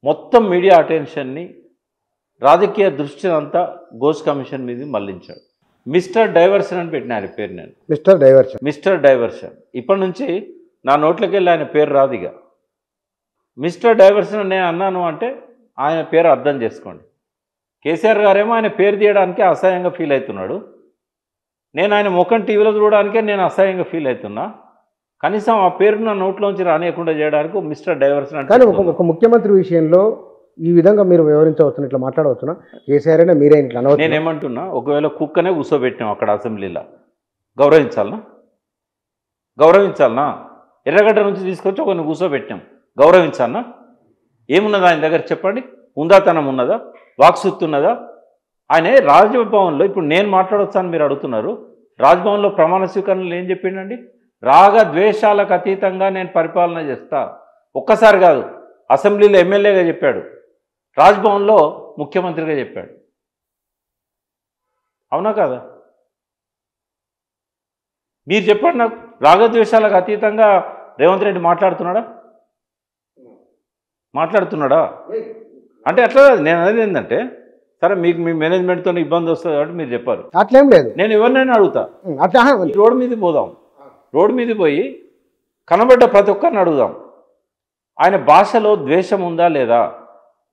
మొత్తం మీడియా అటెన్షన్ని, రాజకీయ దృష్టిని అంతా ఘోష్ కమిషన్ మీద మళ్లించాడు. మిస్టర్ డైవర్షన్ అని పెట్టినారు పేరు. నేను మిస్టర్ డైవర్షన్ ఇప్పటి నుంచి నా నోట్లోకి వెళ్ళి ఆయన పేరు రాదిగా. మిస్టర్ డైవర్షన్ నేను అన్నాను అంటే ఆయన పేరు అర్థం చేసుకోండి. కేసీఆర్ గారేమో ఆయన పేరు తీయడానికే అసహ్యంగా ఫీల్ అవుతున్నాడు, నేను ఆయన ముఖం టీవీలో చూడడానికే నేను అసహ్యంగా ఫీల్ అవుతున్నా. కనీసం ఆ పేరు నా నోట్లోంచి రానియకుండా చేయడానికి మిస్టర్ డైవర్షన్ అంటే. కానీ ఒక ముఖ్యమంత్రి విషయంలో ఈ విధంగా మీరు వివరించవచ్చును, ఇట్లా మాట్లాడవచ్చునా? కేసీఆర్ అయినా మీరే ఇట్లా అనవచ్చు. నేనేమంటున్నా, ఒకవేళ కుక్కనే కూర్చోబెట్టాం అక్కడ అసెంబ్లీలో, గౌరవించాలనా? ఎర్రగడ్డ నుంచి తీసుకొచ్చి ఒకరిని కూర్చోబెట్టాం, గౌరవించాలనా? ఏమున్నదా ఆయన దగ్గర చెప్పండి? ఉందాతనం ఉన్నదా? వాక్శుద్ధి ఉన్నదా? ఆయన రాజ్భవన్లో, ఇప్పుడు నేను మాట్లాడొచ్చాను మీరు అడుగుతున్నారు, రాజ్భవన్లో ప్రమాణ స్వీకరణలు ఏం చెప్పిండండి? రాగ ద్వేషాలకు అతీతంగా నేను పరిపాలన చేస్తా. ఒక్కసారి కాదు, అసెంబ్లీలో ఎమ్మెల్యేగా చెప్పాడు, రాజ్భవన్లో ముఖ్యమంత్రిగా చెప్పాడు. అవునా కాదా? మీరు చెప్పండి నాకు, రాగద్వేషాలకు అతీతంగా రేవంత్ రెడ్డి మాట్లాడుతున్నాడా? అంటే అట్లా నేను అనేది ఏంటంటే, సరే మీకు మీ మేనేజ్మెంట్తో ఇబ్బంది వస్తుంది కాబట్టి మీరు చెప్పారు, అట్లేం లేదు. నేను ఎవరినైనా అడుగుతా, అట్లా రోడ్డు మీద పోదాం, రోడ్డు మీద పోయి కనబడ్డ ప్రతి ఒక్కరిని అడుగుదాం, ఆయన భాషలో ద్వేషం ఉందా లేదా,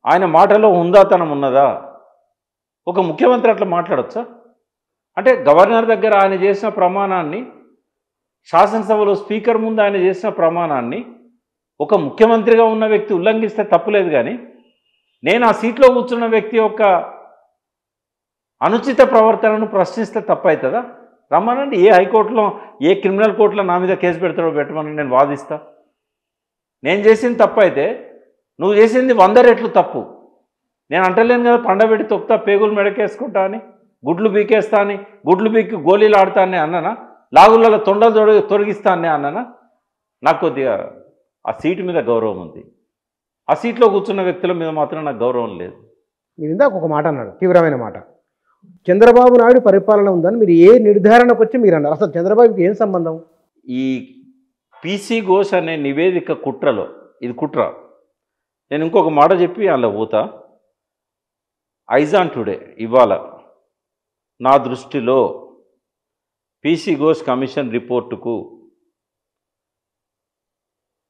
ఆయన మాటలో హుందాతనం ఉన్నదా? ఒక ముఖ్యమంత్రి అట్లా మాట్లాడొచ్చా? అంటే గవర్నర్ దగ్గర ఆయన చేసిన ప్రమాణాన్ని, శాసనసభలో స్పీకర్ ముందు ఆయన చేసిన ప్రమాణాన్ని ఒక ముఖ్యమంత్రిగా ఉన్న వ్యక్తి ఉల్లంఘిస్తే తప్పులేదు, కానీ నేను ఆ సీట్లో కూర్చున్న వ్యక్తి యొక్క అనుచిత ప్రవర్తనను ప్రశ్నిస్తే తప్పు అవుతుందా? రమ్మనండి, ఏ హైకోర్టులో, ఏ క్రిమినల్ కోర్టులో నా మీద కేసు పెడతాడో పెట్టమని నేను వాదిస్తా. నేను చేసింది తప్పు అయితే నువ్వు చేసింది 100 రెట్లు తప్పు. నేను అంటలేను కదా పండబెట్టి తొక్తా, పేగులు మెడకేసుకుంటా అని, గుడ్లు బీకేస్తా అని, గుడ్లు బీకి గోళీలు ఆడతానే అన్నానా? లాగులలో తొండలు తొలగిస్తానే అన్నానా? నాకు కొద్దిగా ఆ సీటు మీద గౌరవం ఉంది, ఆ సీట్లో కూర్చున్న వ్యక్తుల మీద మాత్రం నాకు గౌరవం లేదు. మీరు ఇందాక ఒక మాట అన్నాడు, తీవ్రమైన మాట. చంద్రబాబు నాయుడు పరిపాలన ఉందని మీరు ఏ నిర్ధారణకు వచ్చి మీరు అన్నారు? అసలు చంద్రబాబుకి ఏం సంబంధం? ఈ పీసీ ఘోష్ అనే నివేదిక కుట్రలో ఇది కుట్ర. నేను ఇంకొక మాట చెప్పి అలా పోతా. ఐజాన్ టుడే ఇవాళ నా దృష్టిలో పీసీ ఘోష్ కమిషన్ రిపోర్టుకు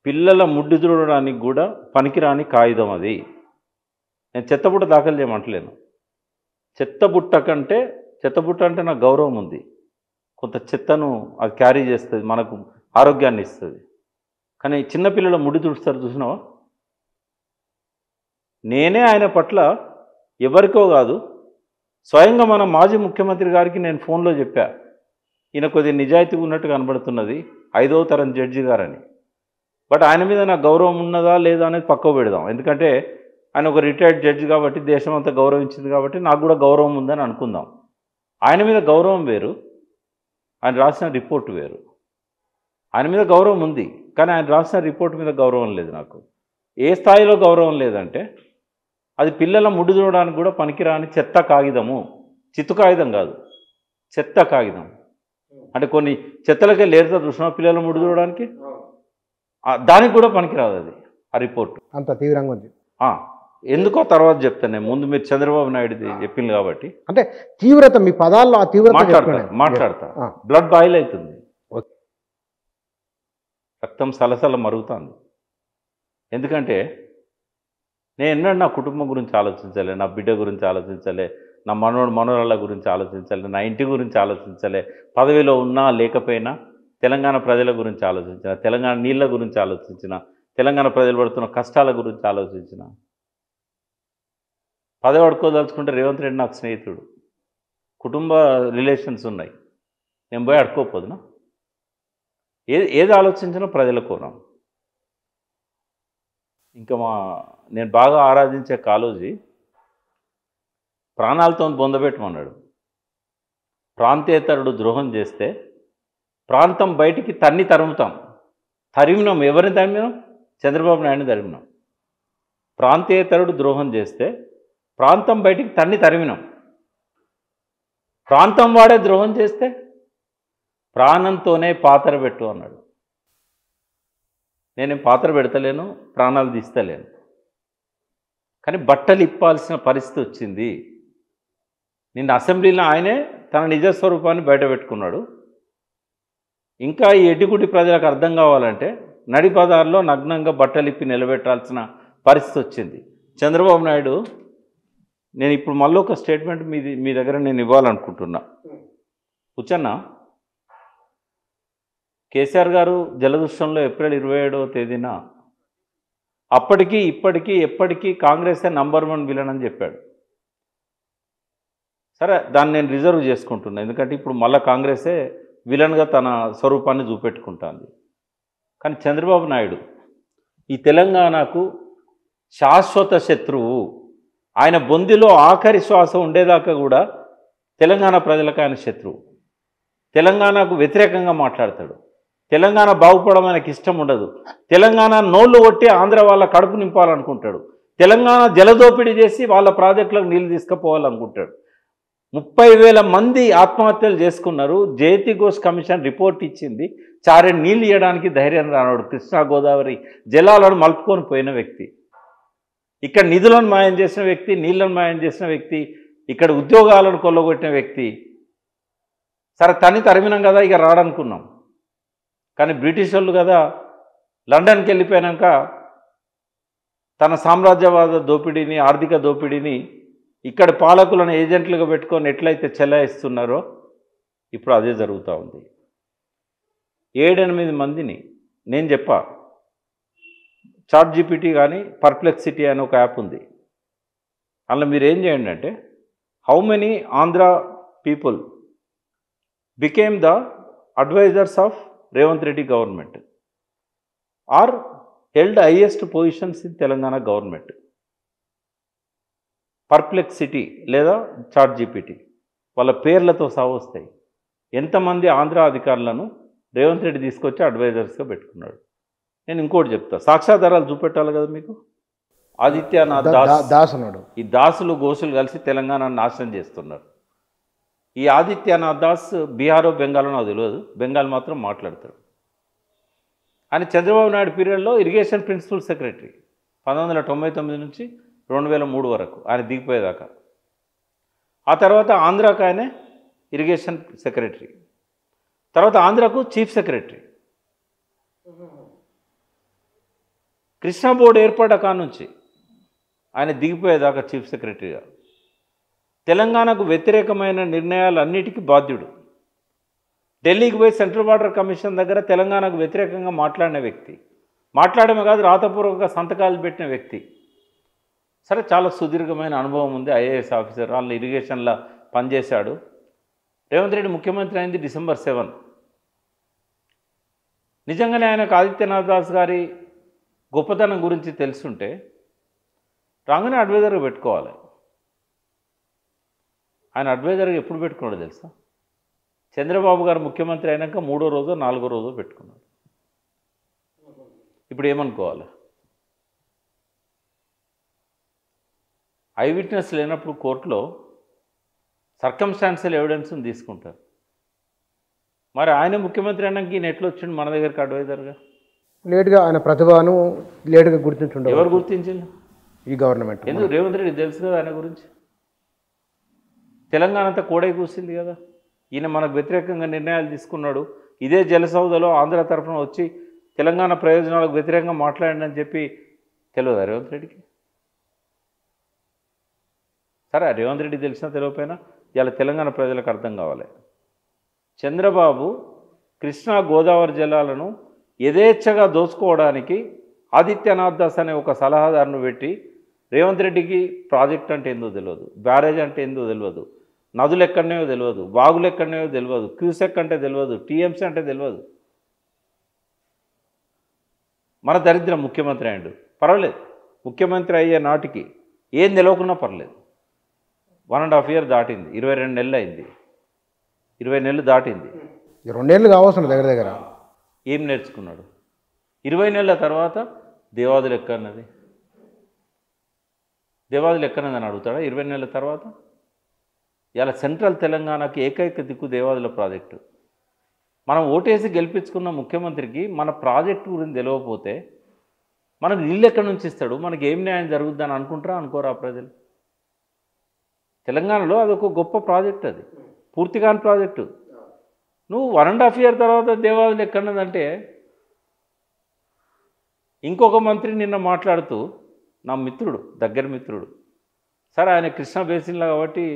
పిల్లల ముడ్డి చూడడానికి కూడా పనికిరాని కాగితం అది. నేను చెత్తబుట్ట దాఖలు చేయమంటలేను. చెత్తబుట్ట అంటే నాకు గౌరవం ఉంది. కొంత చెత్తను అది క్యారీ చేస్తుంది, మనకు ఆరోగ్యాన్ని ఇస్తుంది. కానీ చిన్నపిల్లల ముడి తుడుస్తారు చూసినావా? నేనే ఆయన పట్ల ఎవరికో కాదు, స్వయంగా మన మాజీ ముఖ్యమంత్రి గారికి నేను ఫోన్లో చెప్పా, ఈయన కొద్దిగా నిజాయితీగా ఉన్నట్టు కనబడుతున్నది 5వ తరం జడ్జి గారని. బట్ ఆయన మీద నాకు గౌరవం ఉన్నదా లేదా అనేది పక్కకు పెడదాం. ఎందుకంటే ఆయన ఒక రిటైర్డ్ జడ్జి కాబట్టి, దేశం అంతా గౌరవించింది కాబట్టి నాకు కూడా గౌరవం ఉందని అనుకుందాం. ఆయన మీద గౌరవం వేరు, ఆయన రాసిన రిపోర్ట్ వేరు. ఆయన మీద గౌరవం ఉంది, కానీ ఆయన రాసిన రిపోర్ట్ మీద గౌరవం లేదు నాకు. ఏ స్థాయిలో గౌరవం లేదంటే అది పిల్లల ముడి చూడడానికి కూడా పనికిరాని చెత్త కాగితము. చిత్తు కాగితం కాదు, చెత్త కాగితం. అంటే కొన్ని చెత్తలకే లేరుతా చూసినా పిల్లల ముడి చూడడానికి, దానికి కూడా పనికిరాదు అది ఆ రిపోర్ట్. అంత తీవ్రంగా ఉంది. ఎందుకో తర్వాత చెప్తాను. నేను ముందు మీరు చంద్రబాబు నాయుడుది చెప్పింది కాబట్టి అంటే తీవ్రత, మీ పదాల్లో ఆ తీవ్రత మాట్లాడతా. బ్లడ్ బాయిల్ అవుతుంది, రక్తం సలసల మరుగుతుంది. ఎందుకంటే నేను ఎన్నడూ నా కుటుంబం గురించి ఆలోచించలే, నా బిడ్డ గురించి ఆలోచించలే, నా మనోరాళ్ళ గురించి ఆలోచించలే, నా ఇంటి గురించి ఆలోచించలే, పదవిలో ఉన్నా లేకపోయినా తెలంగాణ ప్రజల గురించి ఆలోచించిన, తెలంగాణ నీళ్ళ గురించి ఆలోచించిన, తెలంగాణ ప్రజలు పడుతున్న కష్టాల గురించి ఆలోచించిన. పదవి అడుకోదలుచుకుంటే రేవంత్ రెడ్డి నాకు స్నేహితుడు, కుటుంబ రిలేషన్స్ ఉన్నాయి, నేను పోయి అడుకోకపోదునా? ఏది ఆలోచించినా ప్రజల కోణం. ఇంకా నేను బాగా ఆరాధించే కాళోజీ ప్రాణాలతో బొందబెట్టమన్నాడు. ప్రాంతేతరుడు ద్రోహం చేస్తే ప్రాంతం బయటికి తరుముతాం. తరిమినాం. ఎవరిని తరిమినాం? చంద్రబాబు నాయుడిని తరిమినాం. ప్రాంతేతరుడు ద్రోహం చేస్తే ప్రాంతం బయటికి తరిమినాం. ప్రాంతం వాడే ద్రోహం చేస్తే ప్రాణంతోనే పాతర పెట్టు అన్నాడు. నేనేం పాత్ర పెడతలేను, ప్రాణాలు తీస్తలేను, కానీ బట్టలు ఇప్పాల్సిన పరిస్థితి వచ్చింది. నిన్న అసెంబ్లీలో ఆయనే తన నిజస్వరూపాన్ని బయట పెట్టుకున్నాడు. ఇంకా ఈ ఎడ్డిగుడి ప్రజలకు అర్థం కావాలంటే నడిపదార్లో నగ్నంగా బట్టలిప్పి నిలబెట్టాల్సిన పరిస్థితి వచ్చింది. చంద్రబాబు నాయుడు, నేను ఇప్పుడు మళ్ళీ ఒక స్టేట్మెంట్ మీ దగ్గర నేను ఇవ్వాలనుకుంటున్నా. కూర్చొన్న కేసీఆర్ గారు జలదృశ్యంలో ఏప్రిల్ 27వ తేదీన అప్పటికి ఇప్పటికీ ఎప్పటికీ కాంగ్రెసే #1 విలన్ అని చెప్పాడు. సరే, దాన్ని నేను రిజర్వ్ చేసుకుంటున్నా, ఎందుకంటే ఇప్పుడు మళ్ళీ కాంగ్రెసే విలన్గా తన స్వరూపాన్ని చూపెట్టుకుంటుంది. కానీ చంద్రబాబు నాయుడు ఈ తెలంగాణకు శాశ్వత శత్రువు. ఆయన బొందిలో ఆఖరి శ్వాస ఉండేదాకా కూడా తెలంగాణ ప్రజలకు ఆయన శత్రువు. తెలంగాణకు వ్యతిరేకంగా మాట్లాడతాడు. తెలంగాణ బాగుపడడం ఆయనకి ఇష్టం ఉండదు. తెలంగాణ నోళ్ళు కొట్టి ఆంధ్ర వాళ్ళ కడుపు నింపాలనుకుంటాడు. తెలంగాణ జలదోపిడీ చేసి వాళ్ళ ప్రాజెక్టులకు నీళ్ళు తీసుకుపోవాలనుకుంటాడు. 30,000 మంది ఆత్మహత్యలు చేసుకున్నారు. జయతి ఘోష్ కమిషన్ రిపోర్ట్ ఇచ్చింది. చారెడు నీళ్ళు ఇవ్వడానికి ధైర్యం రానోడు, కృష్ణా గోదావరి జలాలను మలుపుకొని పోయిన వ్యక్తి, ఇక్కడ నిధులను మాయం చేసిన వ్యక్తి, నీళ్లను మాయం చేసిన వ్యక్తి, ఇక్కడ ఉద్యోగాలను కొల్లగొట్టిన వ్యక్తి. సరే, తరిమినాం కదా, ఇక రాడనుకున్నాం. కానీ బ్రిటిష్ వాళ్ళు కదా లండన్కి వెళ్ళిపోయాక తన సామ్రాజ్యవాద దోపిడీని, ఆర్థిక దోపిడీని ఇక్కడ పాలకులను ఏజెంట్లుగా పెట్టుకొని ఎట్లయితే చెలాయిస్తున్నారో ఇప్పుడు అదే జరుగుతూ ఉంది. 7-8 మందిని నేను చెప్పా. చాట్ జీపీటీ కానీ పర్ప్లెక్సిటీ అని ఒక యాప్ ఉంది. అందులో మీరు ఏం చేయండి అంటే, how many Andhra people became the advisers of Revanth Reddy government are held highest positions in Telangana government. Perplexity లేదా చాట్ జీపీటీ వాళ్ళ పేర్లతో సహా వస్తాయి. ఎంతమంది ఆంధ్ర అధికారులను రేవంత్ రెడ్డి తీసుకొచ్చి అడ్వైజర్స్గా పెట్టుకున్నాడు. నేను ఇంకోటి చెప్తా, సాక్ష్యాధారాలు చూపెట్టాలి కదా మీకు. ఆదిత్యనాథ్ దాస్ అన్నాడు. ఈ దాసులు గోసులు కలిసి తెలంగాణను నాశనం చేస్తున్నారు. ఈ ఆదిత్యనాథ్ దాస్ బీహారో బెంగాలో నాకు తెలియదు, బెంగాల్ మాత్రం మాట్లాడతాడు. ఆయన చంద్రబాబు నాయుడు పీరియడ్లో ఇరిగేషన్ ప్రిన్సిపల్ సెక్రటరీ 1999 నుంచి 2003 వరకు ఆయన దిగిపోయేదాకా. ఆ తర్వాత ఆంధ్రాకు ఆయనే ఇరిగేషన్ సెక్రటరీ, తర్వాత ఆంధ్రాకు చీఫ్ సెక్రటరీ. కృష్ణా బోర్డు ఏర్పడ్డ కానుంచి ఆయన దిగిపోయేదాకా చీఫ్ సెక్రటరీగా తెలంగాణకు వ్యతిరేకమైన నిర్ణయాలన్నిటికీ బాధ్యుడు. ఢిల్లీకి పోయి సెంట్రల్ వాటర్ కమిషన్ దగ్గర తెలంగాణకు వ్యతిరేకంగా మాట్లాడిన వ్యక్తి, మాట్లాడమే కాదు రాతపూర్వక సంతకాలు పెట్టిన వ్యక్తి. సరే, చాలా సుదీర్ఘమైన అనుభవం ఉంది, ఐఏఎస్ ఆఫీసర్, వాళ్ళు ఇరిగేషన్లో పనిచేశాడు. రేవంత్ రెడ్డి ముఖ్యమంత్రి అయింది December 7. నిజంగానే ఆయనకు ఆదిత్యనాథ్ దాస్ గారి గొప్పతనం గురించి తెలుసుంటే రాగానే అడ్వైజర్గా పెట్టుకోవాలి. ఆయన అడ్వైజర్గా ఎప్పుడు పెట్టుకున్నాడో తెలుసా? చంద్రబాబు గారు ముఖ్యమంత్రి అయినాక 3వ రోజో 4వ రోజో పెట్టుకున్నాడు. ఇప్పుడు ఏమనుకోవాలి? ఐ విట్నెస్ లేనప్పుడు కోర్టులో సర్కమ్స్టాన్షియల్ ఎవిడెన్స్ని తీసుకుంటారు. మరి ఆయన ముఖ్యమంత్రి అయినాక ఈయన ఎట్లా వచ్చిండు మన దగ్గరికి అడ్వైజర్గా? లేట్గా ఆయన ప్రతిభను లేట్గా గుర్తించుండే. ఎవరు గుర్తించింది? ఈ గవర్నమెంట్. ఎందుకు? రేవంత్ రెడ్డి తెలుసు కదా ఆయన గురించి. తెలంగాణ అంతా కోడై కూసింది కదా. ఈయన మనకు వ్యతిరేకంగా నిర్ణయాలు తీసుకున్నాడు. ఇదే జలసౌదలో ఆంధ్ర తరఫున వచ్చి తెలంగాణ ప్రయోజనాలకు వ్యతిరేకంగా మాట్లాడండి చెప్పి తెలియదా రేవంత్ రెడ్డికి? సరే, రేవంత్ రెడ్డి తెలిసినా తెలియకపోయినా ఇలా తెలంగాణ ప్రజలకు అర్థం కావాలి. చంద్రబాబు కృష్ణా గోదావరి జలాలను యథేచ్ఛగా దోచుకోవడానికి ఆదిత్యనాథ్ దాస్ అనే ఒక సలహాదారును పెట్టి రేవంత్ రెడ్డికి ప్రాజెక్ట్ అంటే ఏందో తెలియదు, బ్యారేజ్ అంటే ఏందో తెలియదు, నదులు ఎక్కడనేవో తెలియదు, వాగులు ఎక్కడనేవో తెలియదు, క్యూసెక్ అంటే తెలియదు, టీఎంసీ అంటే తెలియదు. మన దరిద్రం ముఖ్యమంత్రి అయ్యాడు, పర్వాలేదు. ముఖ్యమంత్రి అయ్యే నాటికి ఏం తెలియకున్నా పర్లేదు. 1.5 year దాటింది, 22 నెలలు అయింది, 20 నెలలు దాటింది. 2 ఏళ్ళు కావాల్సిన దగ్గర దగ్గర. ఏం నేర్చుకున్నాడు? 20 నెలల తర్వాత దేవాదులు ఎక్కన్నది, దేవాదులు ఎక్కన్నదని అడుగుతాడా 20 నెలల తర్వాత? ఇలా సెంట్రల్ తెలంగాణకి ఏకైక దిక్కు దేవాదుల ప్రాజెక్టు. మనం ఓటేసి గెలిపించుకున్న ముఖ్యమంత్రికి మన ప్రాజెక్టు గురించి తెలియకపోతే మనకు నీళ్ళు ఎక్కడి నుంచి ఇస్తాడు, మనకి ఏం న్యాయం జరుగుద్దని అనుకుంటారా అనుకోరా ప్రజలు? తెలంగాణలో అదొక గొప్ప ప్రాజెక్ట్, అది పూర్తిగాని ప్రాజెక్టు. నువ్వు 1.5 year తర్వాత దేవాదులు ఎక్కడదంటే, ఇంకొక మంత్రి నిన్న మాట్లాడుతూ, నా మిత్రుడు, దగ్గర మిత్రుడు, సరే ఆయన కృష్ణా బేసిన్లో కాబట్టి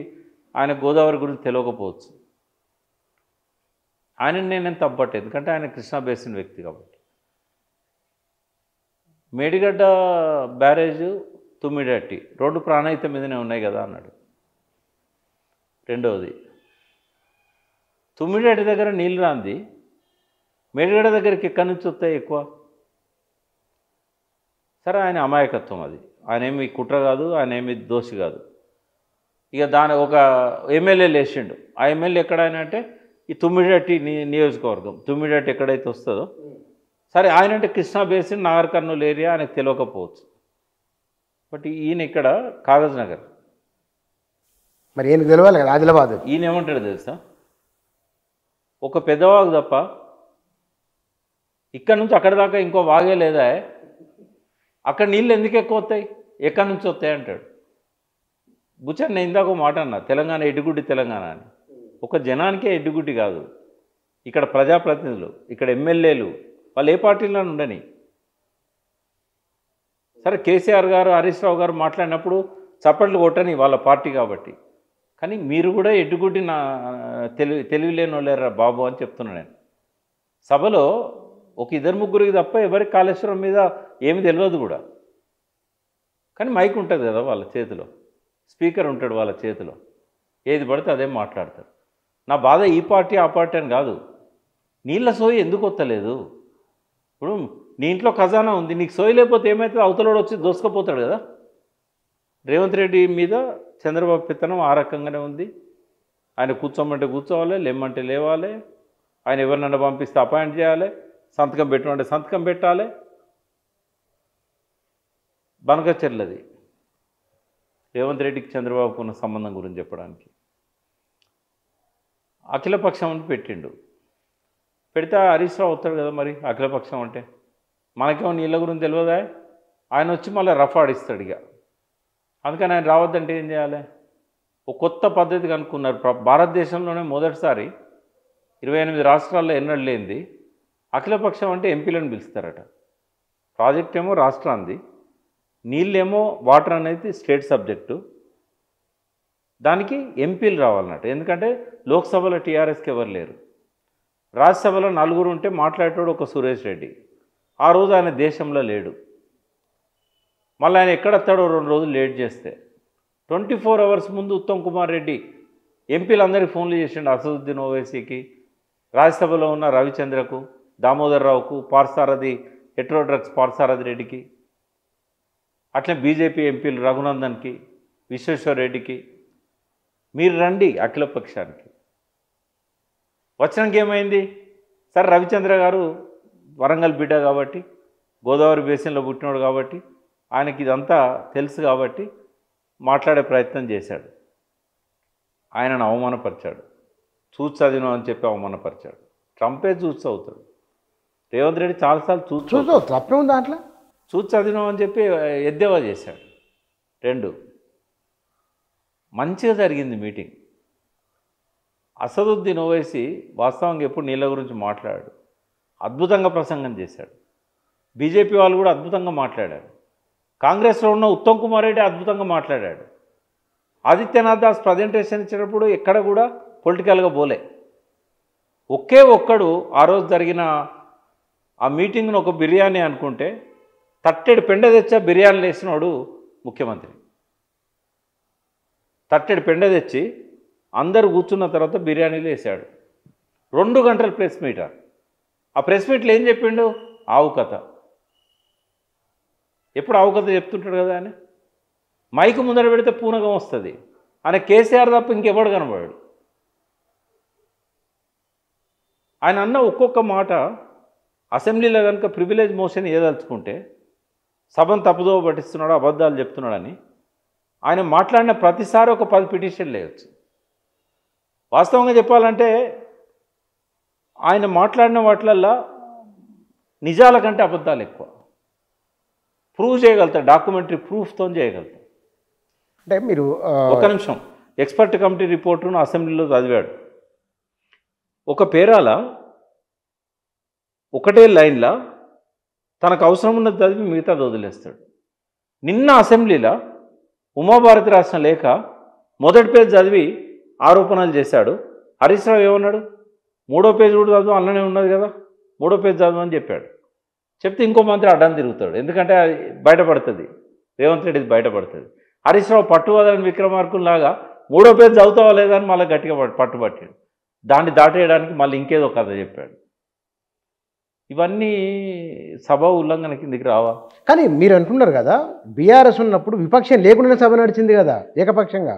ఆయన గోదావరి గురించి తెలియకపోవచ్చు, ఆయన నేనేం తప్పట్టు, ఎందుకంటే ఆయన కృష్ణా బేసిన్ వ్యక్తి కాబట్టి. మేడిగడ్డ బ్యారేజ్, తుమ్మిడట్టి 2 ప్రాణహిత మీదనే ఉన్నాయి కదా అన్నాడు. రెండవది, తుమ్మిడేటి దగ్గర నీళ్ళు రాంది, మేడిగడ్డ దగ్గరికి ఎక్కడి నుంచి వస్తాయి ఎక్కువ? సరే, ఆయన అమాయకత్వం అది, ఆయన ఏమి కుట్ర కాదు, ఆయన ఏమి దోషి కాదు. ఇక దాని ఒక ఎమ్మెల్యే లేచిండు. ఆ ఎమ్మెల్యే ఎక్కడైనా అంటే ఈ తుమ్మిడేటి నియోజకవర్గం, తుమ్మిడేటి ఎక్కడైతే వస్తుందో, సరే ఆయన అంటే కృష్ణా బేసిన్ నాగర్ కర్నూలు ఏరియా ఆయనకు తెలియకపోవచ్చు. బట్ ఈయన ఇక్కడ కాగజ్ నగర్, మరి ఈయనకు తెలియాలి కదా ఆదిలాబాద్. ఈయన ఏమంటాడు తెలుసా? ఒక పెద్దవాగు తప్ప ఇక్కడ నుంచి అక్కడి దాకా ఇంకో వాగే లేదా, అక్కడ నీళ్ళు ఎందుకు ఎక్కువ వస్తాయి, ఎక్కడి నుంచి వస్తాయి అంటాడు. బుచ్చన్, నేను ఇందాక మాట అన్నా, తెలంగాణ ఎడ్డుగుడ్డి తెలంగాణ అని. ఒక జనానికే ఎడ్డుగుడ్డి కాదు, ఇక్కడ ప్రజాప్రతినిధులు, ఇక్కడ ఎమ్మెల్యేలు, వాళ్ళు ఏ పార్టీలో ఉండని. సరే, కేసీఆర్ గారు, హరీష్ రావు గారు మాట్లాడినప్పుడు చప్పట్లు కొట్టని వాళ్ళ పార్టీ కాబట్టి, కానీ మీరు కూడా ఎడ్డుగుడ్డి నా తెలివి లేని వాళ్ళేరా బాబు అని చెప్తున్నాను నేను. సభలో ఒక 2-3 తప్ప ఎవరికి కాళేశ్వరం మీద ఏమి తెలియదు కూడా, కానీ మైక్ ఉంటుంది కదా వాళ్ళ చేతిలో, స్పీకర్ ఉంటాడు వాళ్ళ చేతిలో, ఏది పడితే అదే మాట్లాడతారు. నా బాధ ఈ పార్టీ ఆ పార్టీ అని కాదు, నీళ్ళ సోయి ఎందుకు వస్తలేదు? ఇప్పుడు నీ ఇంట్లో ఖజానా ఉంది, నీకు సోయి లేకపోతే ఏమవుతుంది? అవతలోడు వచ్చి దోసుకపోతాడు కదా. రేవంత్ రెడ్డి మీద చంద్రబాబు పెత్తనం ఆ రకంగానే ఉంది. ఆయన కూర్చోమంటే కూర్చోవాలి, లేమంటే లేవాలి, ఆయన ఎవరినన్నా పంపిస్తే అపాయింట్ చేయాలి, సంతకం పెట్టమంటే సంతకం పెట్టాలి. బనకచెర్లది రేవంత్ రెడ్డికి చంద్రబాబుకు ఉన్న సంబంధం గురించి చెప్పడానికి. అఖిలపక్షం అని పెట్టిండు. పెడితే హరీష్ రావు అవుతాడు కదా మరి అఖిలపక్షం అంటే. మనకేమో నీళ్ళ గురించి తెలియదా? ఆయన వచ్చి మళ్ళీ రఫ్ ఆడిస్తాడు ఇక. అందుకని ఆయన రావద్దంటే ఏం చేయాలి? ఒక కొత్త పద్ధతి కనుక్కున్నారు. భారతదేశంలోనే మొదటిసారి 28 రాష్ట్రాల్లో ఎన్నడూ లేనిది అఖిలపక్షం అంటే ఎంపీలను పిలుస్తారట. ప్రాజెక్ట్ ఏమో రాష్ట్రాంది, నీళ్ళేమో వాటర్ అనేది స్టేట్ సబ్జెక్టు, దానికి ఎంపీలు రావాలన్నట్టు. ఎందుకంటే లోక్సభలో టీఆర్ఎస్కి ఎవరు లేరు, రాజ్యసభలో 4 ఉంటే మాట్లాడేటోడు ఒక సురేష్ రెడ్డి. ఆ రోజు ఆయన దేశంలో లేడు. మళ్ళీ ఆయన ఎక్కడొస్తాడో 2 రోజులు లేట్ చేస్తే 24 అవర్స్ ముందు ఉత్తమ్ కుమార్ రెడ్డి ఎంపీలందరికీ ఫోన్లు చేసిండు. అసదుద్దీన్ ఓవైసీకి, రాజ్యసభలో ఉన్న రవిచంద్రకు, దామోదర్ రావుకు, పార్సారథి హెట్రో డ్రగ్స్ పార్సారథి రెడ్డికి, అట్లే బీజేపీ ఎంపీలు రఘునందన్కి, విశ్వేశ్వర్ రెడ్డికి, మీరు రండి అఖిలపక్షానికి. వచ్చినాక ఏమైంది? సరే రవిచంద్ర గారు వరంగల్ బిడ్డ కాబట్టి, గోదావరి బేసిన్లో పుట్టినాడు కాబట్టి, ఆయనకి ఇదంతా తెలుసు కాబట్టి మాట్లాడే ప్రయత్నం చేశాడు. ఆయనను అవమానపరిచాడు. చూసి చదివినాం అని చెప్పి అవమానపరిచాడు. ట్రంపే చూసి అవుతాడు. రేవంత్ రెడ్డి చాలాసార్లు చూసి తప్పే ఉంది దాంట్లో. చూసి చదివినాం అని చెప్పి ఎద్దేవా చేశాడు. 2 మంచిగా జరిగింది మీటింగ్. అసదుద్దీన్ ఓవైసీ వాస్తవంగా ఎప్పుడు నీళ్ళ గురించి మాట్లాడాడు, అద్భుతంగా ప్రసంగం చేశాడు. బీజేపీ వాళ్ళు కూడా అద్భుతంగా మాట్లాడారు. కాంగ్రెస్లో ఉన్న ఉత్తమ్ కుమార్ రెడ్డి అద్భుతంగా మాట్లాడాడు. ఆదిత్యనాథ్ దాస్ ప్రజెంటేషన్ ఇచ్చినప్పుడు ఎక్కడ కూడా పొలిటికల్గా పోలే. ఒకే ఒక్కడు ఆ రోజు జరిగిన ఆ మీటింగ్ను ఒక బిర్యానీ అనుకుంటే తట్టెడు పెండ తెచ్చా బిర్యానీలు వేసినవాడు ముఖ్యమంత్రి. తట్టెడు పెండ తెచ్చి అందరూ కూర్చున్న తర్వాత బిర్యానీలు వేసాడు. 2 గంటల ప్రెస్ మీట్. ఆ ప్రెస్ మీట్లో ఏం చెప్పిండు? ఆవు కథ. ఎప్పుడు ఆవు కథ చెప్తుంటాడు కదా ఆయన. మైకు ముందర పెడితే పూనకం వస్తుంది. ఆయన కేసీఆర్ తప్ప ఇంకెవడు కనబడాడు. ఆయన అన్న ఒక్కొక్క మాట అసెంబ్లీలో కనుక ప్రివిలేజ్ మోషన్ ఏదలుచుకుంటే సభను తప్పుదోవ పట్టిస్తున్నాడు, అబద్ధాలు చెప్తున్నాడని ఆయన మాట్లాడిన ప్రతిసారి ఒక 10 పిటిషన్లు వేయచ్చు. వాస్తవంగా చెప్పాలంటే ఆయన మాట్లాడిన వాటిలల్లో నిజాల కంటే అబద్ధాలు ఎక్కువ. ప్రూవ్ చేయగలుగుతాడు, డాక్యుమెంటరీ ప్రూఫ్తో చేయగలుగుతాడు. అంటే మీరు ఒక నిమిషం, ఎక్స్పర్ట్ కమిటీ రిపోర్టును అసెంబ్లీలో చదివాడు. ఒక పేరాల ఒకటే లైన్లో తనకు అవసరం ఉన్నది చదివి మిగతాది వదిలేస్తాడు. నిన్న అసెంబ్లీలో ఉమాభారతి రాసిన లేఖ మొదటి పేజ్ చదివి ఆరోపణలు చేశాడు. హరీష్ రావు ఏమన్నాడు? 3వ పేజ్ కూడా చదువు, అల్లనే ఉన్నది కదా, 3వ పేజ్ చదువు అని చెప్పాడు. చెప్తే ఇంకో మంత్రి అడ్డం తిరుగుతాడు. ఎందుకంటే అది బయటపడుతుంది, రేవంత్ రెడ్డిది బయటపడుతుంది. హరీష్ రావు పట్టువదని విక్రమార్కుల్లాగా 3వ పేజ్ చదువుతావా లేదా అని మళ్ళీ గట్టిగా పట్టుబట్టాడు. దాన్ని దాటేయడానికి మళ్ళీ ఇంకేదో కథ చెప్పాడు. ఇవన్నీ సభ ఉల్లంఘన కిందికి రావా? కానీ మీరు అంటున్నారు కదా, బీఆర్ఎస్ ఉన్నప్పుడు విపక్షం లేకుండా సభ నడిచింది కదా ఏకపక్షంగా.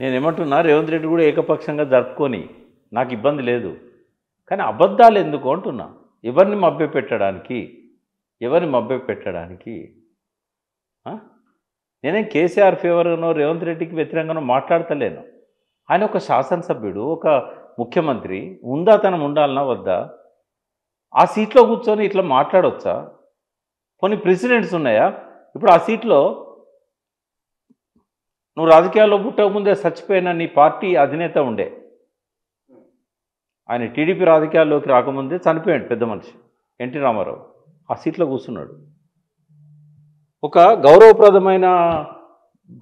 నేనేమంటున్నా, రేవంత్ రెడ్డి కూడా ఏకపక్షంగా జరుపుకొని నాకు ఇబ్బంది లేదు. కానీ అబద్ధాలు ఎందుకు అంటున్నా? ఎవరిని మభ్యపెట్టడానికి? నేనేం కేసీఆర్ ఫేవర్గానో రేవంత్ రెడ్డికి వ్యతిరేకంగానో మాట్లాడతలేను. ఆయన ఒక శాసనసభ్యుడు, ఒక ముఖ్యమంత్రి, ఉందాతనం ఉండాలన్నా వద్దా? ఆ సీట్లో కూర్చొని ఇట్లా మాట్లాడవచ్చా? కొన్ని ప్రెసిడెంట్స్ ఉన్నాయా? ఇప్పుడు ఆ సీట్లో నువ్వు రాజకీయాల్లో పుట్టకముందే చచ్చిపోయిన నీ పార్టీ అధినేత ఉండే, ఆయన టీడీపీ రాజకీయాల్లోకి రాకముందే చనిపోయాడు పెద్ద మనిషి ఎన్టీ రామారావు. ఆ సీట్లో కూర్చున్నాడు. ఒక గౌరవప్రదమైన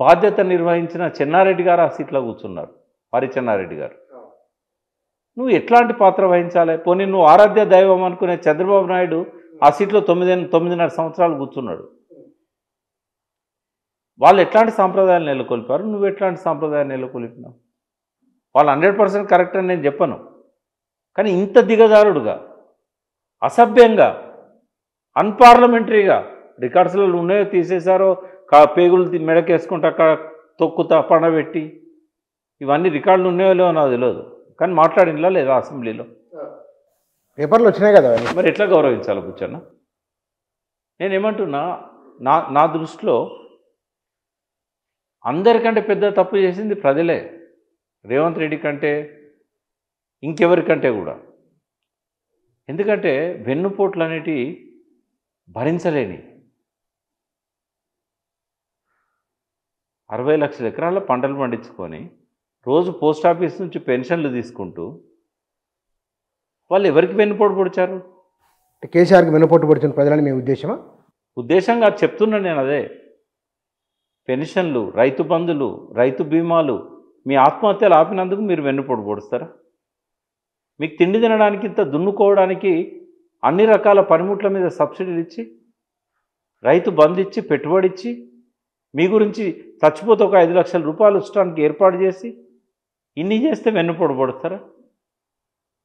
బాధ్యత నిర్వహించిన చెన్నారెడ్డి గారు ఆ సీట్లో కూర్చున్నారు, మరి చెన్నారెడ్డి గారు. నువ్వు ఎట్లాంటి పాత్ర వహించాలి? పోనీ నువ్వు ఆరాధ్య దైవం అనుకునే చంద్రబాబు నాయుడు ఆ సీట్లో 9.5 సంవత్సరాలు కూర్చున్నాడు. వాళ్ళు ఎట్లాంటి సాంప్రదాయాలు నెలకొల్పారు, నువ్వు ఎట్లాంటి సాంప్రదాయాలు నెలకొల్పినావు? వాళ్ళు 100% కరెక్ట్ అని నేను చెప్పను. కానీ ఇంత దిగజారుడుగా, అసభ్యంగా, అన్పార్లమెంటరీగా రికార్డ్స్లో ఉన్నాయో తీసేశారో, పేగులు మెడకేసుకుంటూ అక్కడ తొక్కుతా పండబెట్టి, ఇవన్నీ రికార్డులు ఉన్నాయో లేవో నాకు తెలియదు. కానీ మాట్లాడినలా లేదా అసెంబ్లీలో? పేపర్లు వచ్చినాయి కదా. మరి ఎట్లా గౌరవించాలి కూర్చొన్న? నేనేమంటున్నా, నా దృష్టిలో అందరికంటే పెద్ద తప్పు చేసింది ప్రజలే. రేవంత్ రెడ్డి కంటే ఇంకెవరికంటే కూడా. ఎందుకంటే వెన్నుపోట్లు అనేటివి భరించలేని 60 లక్షల ఎకరాల పంటలు పండించుకొని రోజు పోస్ట్ ఆఫీస్ నుంచి పెన్షన్లు తీసుకుంటూ వాళ్ళు ఎవరికి వెన్నుపోటు పొడిచారు? కేసీఆర్కి వెన్నుపోటు పొడిచిన ప్రజలని మీ ఉద్దేశమా? ఉద్దేశంగా చెప్తున్నా నేను అదే. పెన్షన్లు, రైతు బంధులు, రైతు బీమాలు, మీ ఆత్మహత్యలు ఆపినందుకు మీరు వెన్నుపోటు పొడుస్తారా? మీకు తిండి తినడానికి, ఇంత దున్నుకోవడానికి అన్ని రకాల పనిముట్ల మీద సబ్సిడీలు ఇచ్చి, రైతు బంధు ఇచ్చి, పెట్టుబడి ఇచ్చి, మీ గురించి చచ్చిపోతే ఒక 5 లక్షల రూపాయలు ఇచ్చడానికి ఏర్పాటు చేసి ఇన్ని చేస్తే వెన్నుపోటు పొడుస్తారా?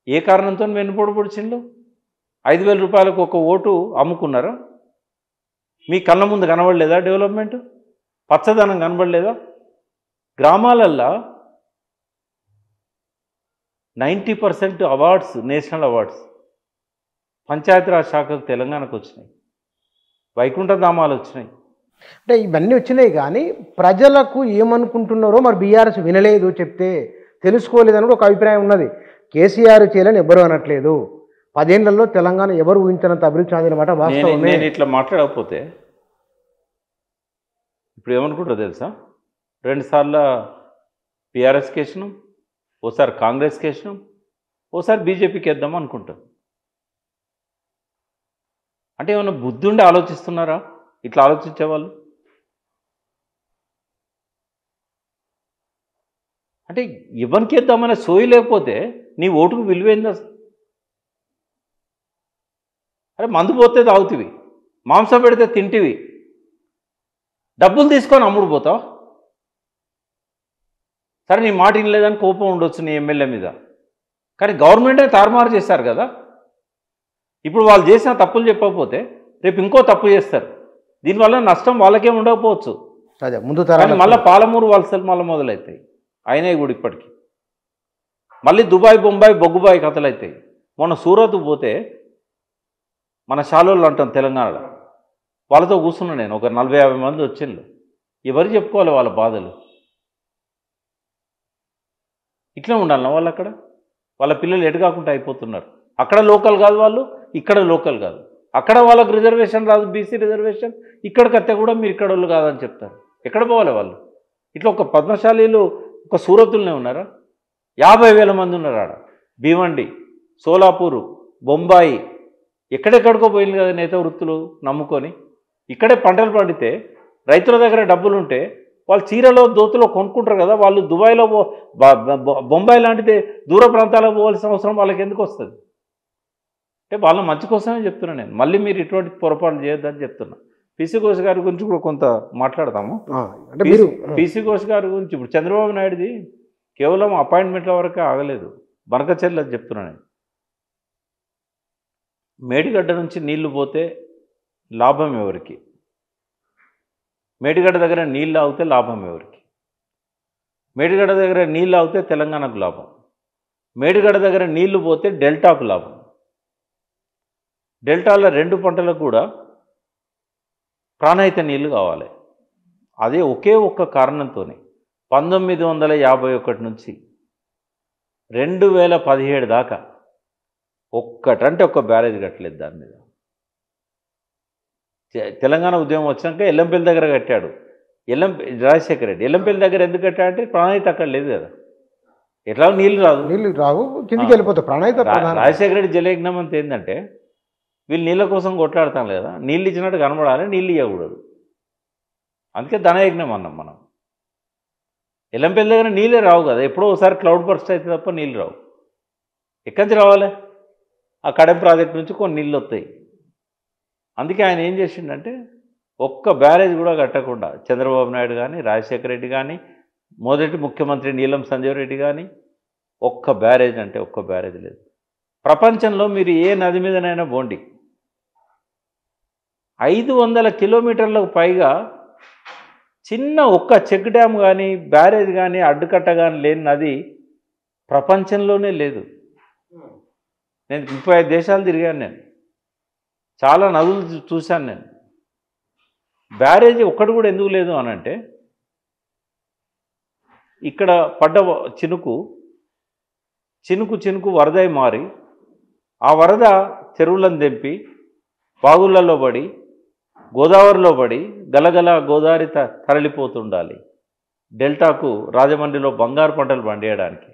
ఏ కారణంతో వెన్నుపోటు పొడిచిండ్రు? 5,000 రూపాయలకు ఒక ఓటు అమ్ముకున్నారా? మీ కళ్ళ ముందు కనబడలేదా డెవలప్మెంట్? పచ్చదనం కనబడలేదా? గ్రామాలల్లో 90% అవార్డ్స్, నేషనల్ అవార్డ్స్ పంచాయతీరాజ్ శాఖకు తెలంగాణకు వచ్చినాయి, వైకుంఠ ధామాలు వచ్చినాయి. అంటే ఇవన్నీ వచ్చినాయి కానీ ప్రజలకు ఏమనుకుంటున్నారో మరి బీఆర్ఎస్ వినలేదు, చెప్తే తెలుసుకోలేదని కూడా ఒక అభిప్రాయం ఉన్నది. కేసీఆర్ చేయాలని ఎవ్వరూ అనట్లేదు, 10 ఏళ్లలో తెలంగాణ ఎవరు ఊహించినంత అభివృద్ధి చెందినమాట వాస్తవమే. నేను ఇట్లా మాట్లాడకపోతే ఇప్పుడు ఏమనుకుంటారో తెలుసా? 2 సార్లు టీఆర్ఎస్కి వేసినాం, ఓసారి కాంగ్రెస్కి వేసినాం, ఓసారి బీజేపీకి వేద్దాం అనుకుంటాం. అంటే ఏమన్నా బుద్ధి ఉండి ఆలోచిస్తున్నారా ఇట్లా ఆలోచించేవాళ్ళు? అంటే ఎవరికి వేద్దామనే సోయి లేకపోతే నీ ఓటుకు విలువైందా? అరే మందు పోతే తాగుతివి, మాంసం పెడితే తింటివి, డబ్బులు తీసుకొని అమ్ముడు పోతావు. సరే నీ మాట వినలేదని కోపం ఉండొచ్చు నీ ఎమ్మెల్యే మీద, కానీ గవర్నమెంటే తారుమారు చేశారు కదా. ఇప్పుడు వాళ్ళు చేసిన తప్పులు చెప్పకపోతే రేపు ఇంకో తప్పు చేస్తారు, దీనివల్ల నష్టం వాళ్ళకేం ఉండకపోవచ్చు. అదే ముందు కానీ మళ్ళీ పాలమూరు వలసలు మళ్ళీ మొదలవుతాయి, అయినాయి కూడా ఇప్పటికీ. మళ్ళీ దుబాయ్, బొంబాయి, బొగ్గుబాయి కథలు అవుతాయి. మొన్న సూరత్ పోతే మన శాలోళ్ళు అంటాం తెలంగాణలో, వాళ్ళతో కూర్చున్నా నేను, ఒక 40-50 మంది వచ్చిండ్రు. ఎవరు చెప్పుకోవాలి వాళ్ళ బాధలు? ఇట్లా ఉండాలన్నా వాళ్ళు అక్కడ? వాళ్ళ పిల్లలు ఎటు కాకుండా అయిపోతున్నారు. అక్కడ లోకల్ కాదు వాళ్ళు, ఇక్కడ లోకల్ కాదు. అక్కడ వాళ్ళకు రిజర్వేషన్ రాదు, బీసీ రిజర్వేషన్, ఇక్కడికి వస్తే కూడా మీరు ఇక్కడ వాళ్ళు కాదని చెప్తారు. ఎక్కడ పోవాలి వాళ్ళు? ఇట్లా ఒక పద్మశాలీలు ఒక సూరతులనే ఉన్నారా? 50,000 మంది ఉన్నారు ఆడ. భీవండి, సోలాపూరు, బొంబాయి, ఎక్కడెక్కడికో పోయింది కదా నేత వృత్తులు నమ్ముకొని. ఇక్కడే పంటలు పండితే రైతుల దగ్గర డబ్బులు ఉంటే వాళ్ళు చీరలో దోతులో కొనుక్కుంటారు కదా. వాళ్ళు దుబాయ్లో బొంబాయి లాంటిది దూర ప్రాంతాలకు పోవాల్సిన అవసరం వాళ్ళకి ఎందుకు వస్తుంది? అంటే వాళ్ళ మంచి కోసమే చెప్తున్నాను నేను. మళ్ళీ మీరు ఇటువంటి పొరపాటు చేయొద్దని చెప్తున్నా. పీసీ ఘోష్ గారి గురించి కూడా కొంత మాట్లాడతాము. అంటే మీరు పీసీ ఘోష్ గారి గురించి ఇప్పుడు చంద్రబాబు నాయుడుది కేవలం అపాయింట్మెంట్ల వరకే ఆగలేదు, బనకచెర్ల చెప్తున్నాను నేను. మేడిగడ్డ నుంచి నీళ్లు పోతే లాభం ఎవరికి? మేడిగడ్డ దగ్గర నీళ్ళు ఆగితే లాభం ఎవరికి? మేడిగడ్డ దగ్గర నీళ్ళు ఆగితే తెలంగాణకు లాభం, మేడిగడ్డ దగ్గర నీళ్లు పోతే డెల్టాకు లాభం. డెల్టాలో 2 పంటలకు కూడా ప్రాణహిత నీళ్లు కావాలి. అదే ఒకే ఒక్క కారణంతోనే 1951 నుంచి 2017 దాకా ఒక్కటంటే ఒక్క బ్యారేజ్ కట్టలేదు దాని మీద. తెలంగాణ ఉద్యమం వచ్చినాక ఎల్లంపల్లి దగ్గర కట్టాడు రాజశేఖర రెడ్డి. ఎల్లంపల్లి దగ్గర ఎందుకు కట్టాడంటే ప్రాణహిత అక్కడ లేదు కదా, ఎట్లా నీళ్ళు రావు, కిందికి వెళ్ళిపోతాయి. ప్రాణహిత రాజశేఖర రెడ్డి జలయజ్ఞం అంత ఏంటంటే వీళ్ళు నీళ్ళ కోసం కొట్లాడతాం లేదా, నీళ్ళు ఇచ్చినట్టు కనబడాలి, నీళ్ళు ఇవ్వకూడదు. అందుకే ధనయజ్ఞం అన్నాం మనం. ఎల్లంపల్లి దగ్గర నీళ్ళే రావు కదా, ఎప్పుడో ఒకసారి క్లౌడ్ బర్స్ట్ అయితే తప్ప నీళ్ళు రావు. ఎక్కడి నుంచి రావాలి? ఆ కడెం ప్రాజెక్ట్ నుంచి కొన్ని నీళ్ళు వస్తాయి. అందుకే ఆయన ఏం చేసిండంటే ఒక్క బ్యారేజ్ కూడా కట్టకుండా చంద్రబాబు నాయుడు కానీ, రాజశేఖర రెడ్డి కానీ, మొదటి ముఖ్యమంత్రి నీలం సంజీవ్ రెడ్డి కానీ ఒక్క బ్యారేజ్ అంటే ఒక్క బ్యారేజ్ లేదు. ప్రపంచంలో మీరు ఏ నది మీదనైనా పోండి, 500 కిలోమీటర్లకు పైగా చిన్న ఒక్క చెక్ డ్యామ్ కానీ, బ్యారేజ్ కానీ, అడ్డుకట్ట కానీ లేని నది ప్రపంచంలోనే లేదు. నేను 35 దేశాలు తిరిగాను, నేను చాలా నదులు చూశాను. నేను బ్యారేజ్ ఒక్కటి కూడా ఎందుకు లేదు అనంటే ఇక్కడ పడ్డ చినుకు చినుకు వరదై మారి ఆ వరద చెరువులను తెంపి బాగులలో పడి గోదావరిలో పడి గలగల గోదావరి తరలిపోతుండాలి డెల్టాకు రాజమండ్రిలో బంగారు పంటలు పండియడానికి.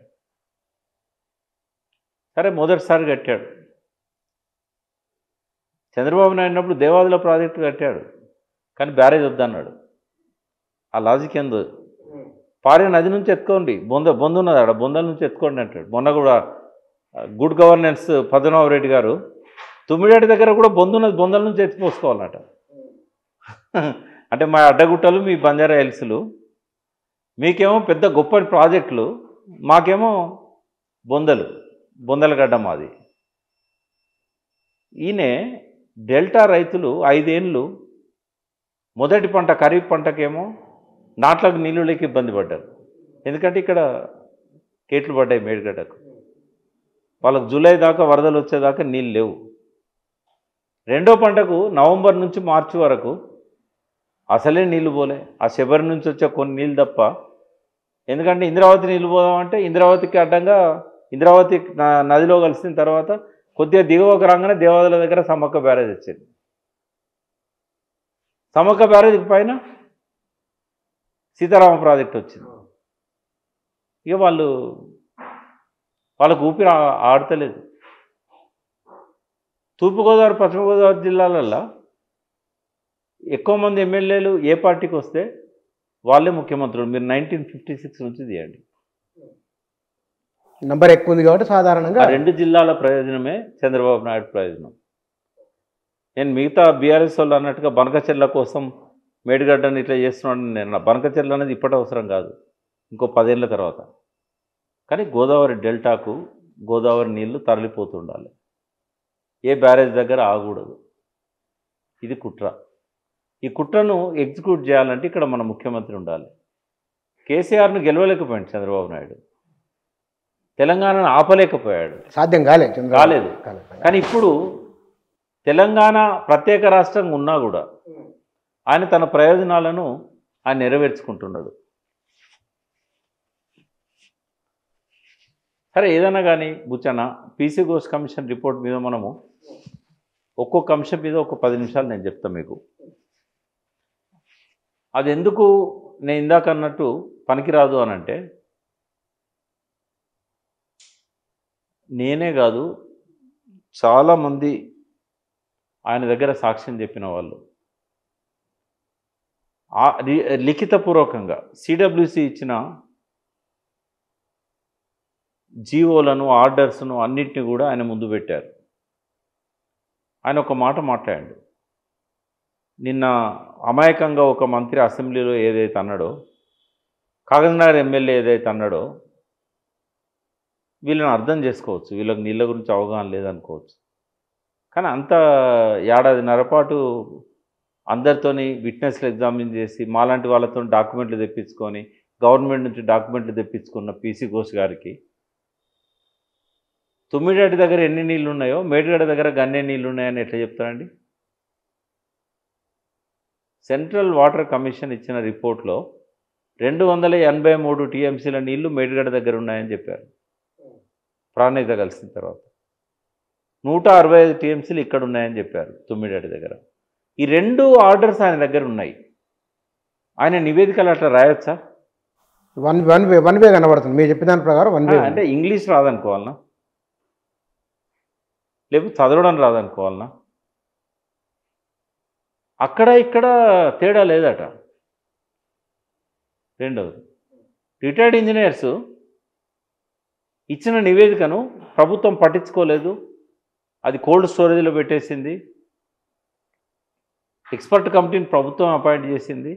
సరే మొదటిసారి కట్టాడు. చంద్రబాబు నాయుడు ఉన్నప్పుడు దేవాదుల ప్రాజెక్టు కట్టాడు, కానీ బ్యారేజ్ వద్దన్నాడు. ఆ లాజిక్ ఏందో, పారే నది నుంచి ఎత్తుకోండి, బొంద ఉన్నది ఆడ, బొందల నుంచి ఎత్తుకోండి అంటాడు. మొన్న కూడా గుడ్ గవర్నెన్స్ పద్మనాభ రెడ్డి గారు తుమ్మిడేటి దగ్గర కూడా బొందున్నది, బొందల నుంచి ఎత్తిపోసుకోవాలన్నట. అంటే మా అడ్డగుట్టలు, మీ బంజారా హిల్స్లు, మీకేమో పెద్ద గొప్ప ప్రాజెక్టులు, మాకేమో బొందల గడ్డ మాది. ఈయన డెల్టా రైతులు 5 ఏళ్ళు మొదటి పంట ఖరీఫ్ పంటకేమో నాట్లకు నీళ్ళు లేక ఇబ్బంది పడ్డారు. ఎందుకంటే ఇక్కడ కేట్లు పడ్డాయి మేడిగడ్డకు. వాళ్ళకు జూలై దాకా వరదలు వచ్చేదాకా నీళ్ళు లేవు. రెండో పంటకు నవంబర్ నుంచి మార్చి వరకు అసలే నీళ్లు పోలే. ఆ శబరి నుంచి వచ్చే కొన్ని నీళ్ళు తప్ప. ఎందుకంటే ఇంద్రావతి నీళ్ళు పోదామంటే ఇంద్రావతికి అడ్డంగా ఇంద్రావతి నదిలో కలిసిన తర్వాత కొద్దిగా దిగువకు రాగానే దేవాదుల దగ్గర సమ్మక్క బ్యారేజ్ వచ్చింది. సమ్మక్క బ్యారేజ్ పైన సీతారామ ప్రాజెక్ట్ వచ్చింది. ఇక వాళ్ళకు ఊపిరి ఆడతలేదు. తూర్పుగోదావరి పశ్చిమ గోదావరి జిల్లాలల్లో ఎక్కువ మంది ఎమ్మెల్యేలు ఏ పార్టీకి వస్తే వాళ్ళే ముఖ్యమంత్రులు. మీరు 1956 నుంచి తీయండి, నంబర్ ఎక్కువ ఉంది కాబట్టి సాధారణంగా 2 జిల్లాల ప్రయోజనమే చంద్రబాబు నాయుడు ప్రయోజనం. నేను మిగతా బీఆర్ఎస్ వాళ్ళు అన్నట్టుగా బనకచెర్ల కోసం మేడిగడ్డని ఇట్లా చేస్తున్నాను నేను. బనకచెర్ల అనేది ఇప్పటి అవసరం కాదు, ఇంకో 10 ఏళ్ళ తర్వాత. కానీ గోదావరి డెల్టాకు గోదావరి నీళ్లు తరలిపోతుండాలి, ఏ బ్యారేజ్ దగ్గర ఆగకూడదు. ఇది కుట్ర. ఈ కుట్రను ఎగ్జిక్యూట్ చేయాలంటే ఇక్కడ మన ముఖ్యమంత్రి ఉండాలి. కేసీఆర్ను గెలవలేకపోయాడు చంద్రబాబు నాయుడు, తెలంగాణను ఆపలేకపోయాడు, సాధ్యం కాలేదు. కానీ ఇప్పుడు తెలంగాణ ప్రత్యేక రాష్ట్రంగా ఉన్నా కూడా ఆయన తన ప్రయోజనాలను ఆయన నెరవేర్చుకుంటున్నాడు. సరే ఏదైనా కానీ Buchanna, PC Ghosh commission report మీద మనము ఒక్కొక్క అంశం మీద ఒక 10 నిమిషాలు నేను చెప్తాను మీకు. అది ఎందుకు నేను ఇందాక అన్నట్టు పనికిరాదు అనంటే, నేనే కాదు చాలామంది ఆయన దగ్గర సాక్ష్యం చెప్పిన వాళ్ళు లిఖితపూర్వకంగా సిడబ్ల్యూసి ఇచ్చిన జీవోలను, ఆర్డర్స్ను అన్నిటిని కూడా ఆయన ముందు పెట్టారు. ఆయన ఒక మాట మాట్లాడాడు. నిన్న అమాయకంగా ఒక మంత్రి అసెంబ్లీలో ఏదైతే అన్నాడో, కాగజ్నగర్ ఎమ్మెల్యే ఏదైతే అన్నాడో, వీళ్ళని అర్థం చేసుకోవచ్చు, వీళ్ళకి నీళ్ళ గురించి అవగాహన లేదనుకోవచ్చు. కానీ అంత ఏడాదిన్నర పాటు అందరితోని విట్నెస్లు ఎగ్జామిన్ చేసి మాలాంటి వాళ్ళతో డాక్యుమెంట్లు తెప్పించుకొని గవర్నమెంట్ నుంచి డాక్యుమెంట్లు తెప్పించుకున్న పీసీ ఘోష్ గారికి తుమ్మిడేటి దగ్గర ఎన్ని నీళ్ళు ఉన్నాయో మేడిగడ్డ దగ్గర గన్నే నీళ్ళు ఉన్నాయని ఎట్లా చెప్తారండి? సెంట్రల్ వాటర్ కమిషన్ ఇచ్చిన రిపోర్ట్లో 283 టీఎంసీల నీళ్లు మేడిగడ్డ దగ్గర ఉన్నాయని చెప్పారు. ప్రాణహిత కలిసిన తర్వాత 165 టీఎంసీలు ఇక్కడ ఉన్నాయని చెప్పారు తుమ్మిడేటి దగ్గర. ఈ 2 ఆర్డర్స్ ఆయన దగ్గర ఉన్నాయి. ఆయన నివేదికలు అట్లా రాయొచ్చా? వన్ వే కనబడుతుంది మీరు చెప్పిన దాని ప్రకారం. వన్ వే అంటే ఇంగ్లీష్ రాదనుకోవాలనా, లేకపోతే చదవడం రాదనుకోవాలనా? అక్కడ ఇక్కడ తేడా లేదట. రెండవది, రిటైర్డ్ ఇంజనీర్స్ ఇచ్చిన నివేదికను ప్రభుత్వం పట్టించుకోలేదు, అది కోల్డ్ స్టోరేజ్లో పెట్టేసింది. ఎక్స్పర్ట్ కమిటీని ప్రభుత్వం అపాయింట్ చేసింది,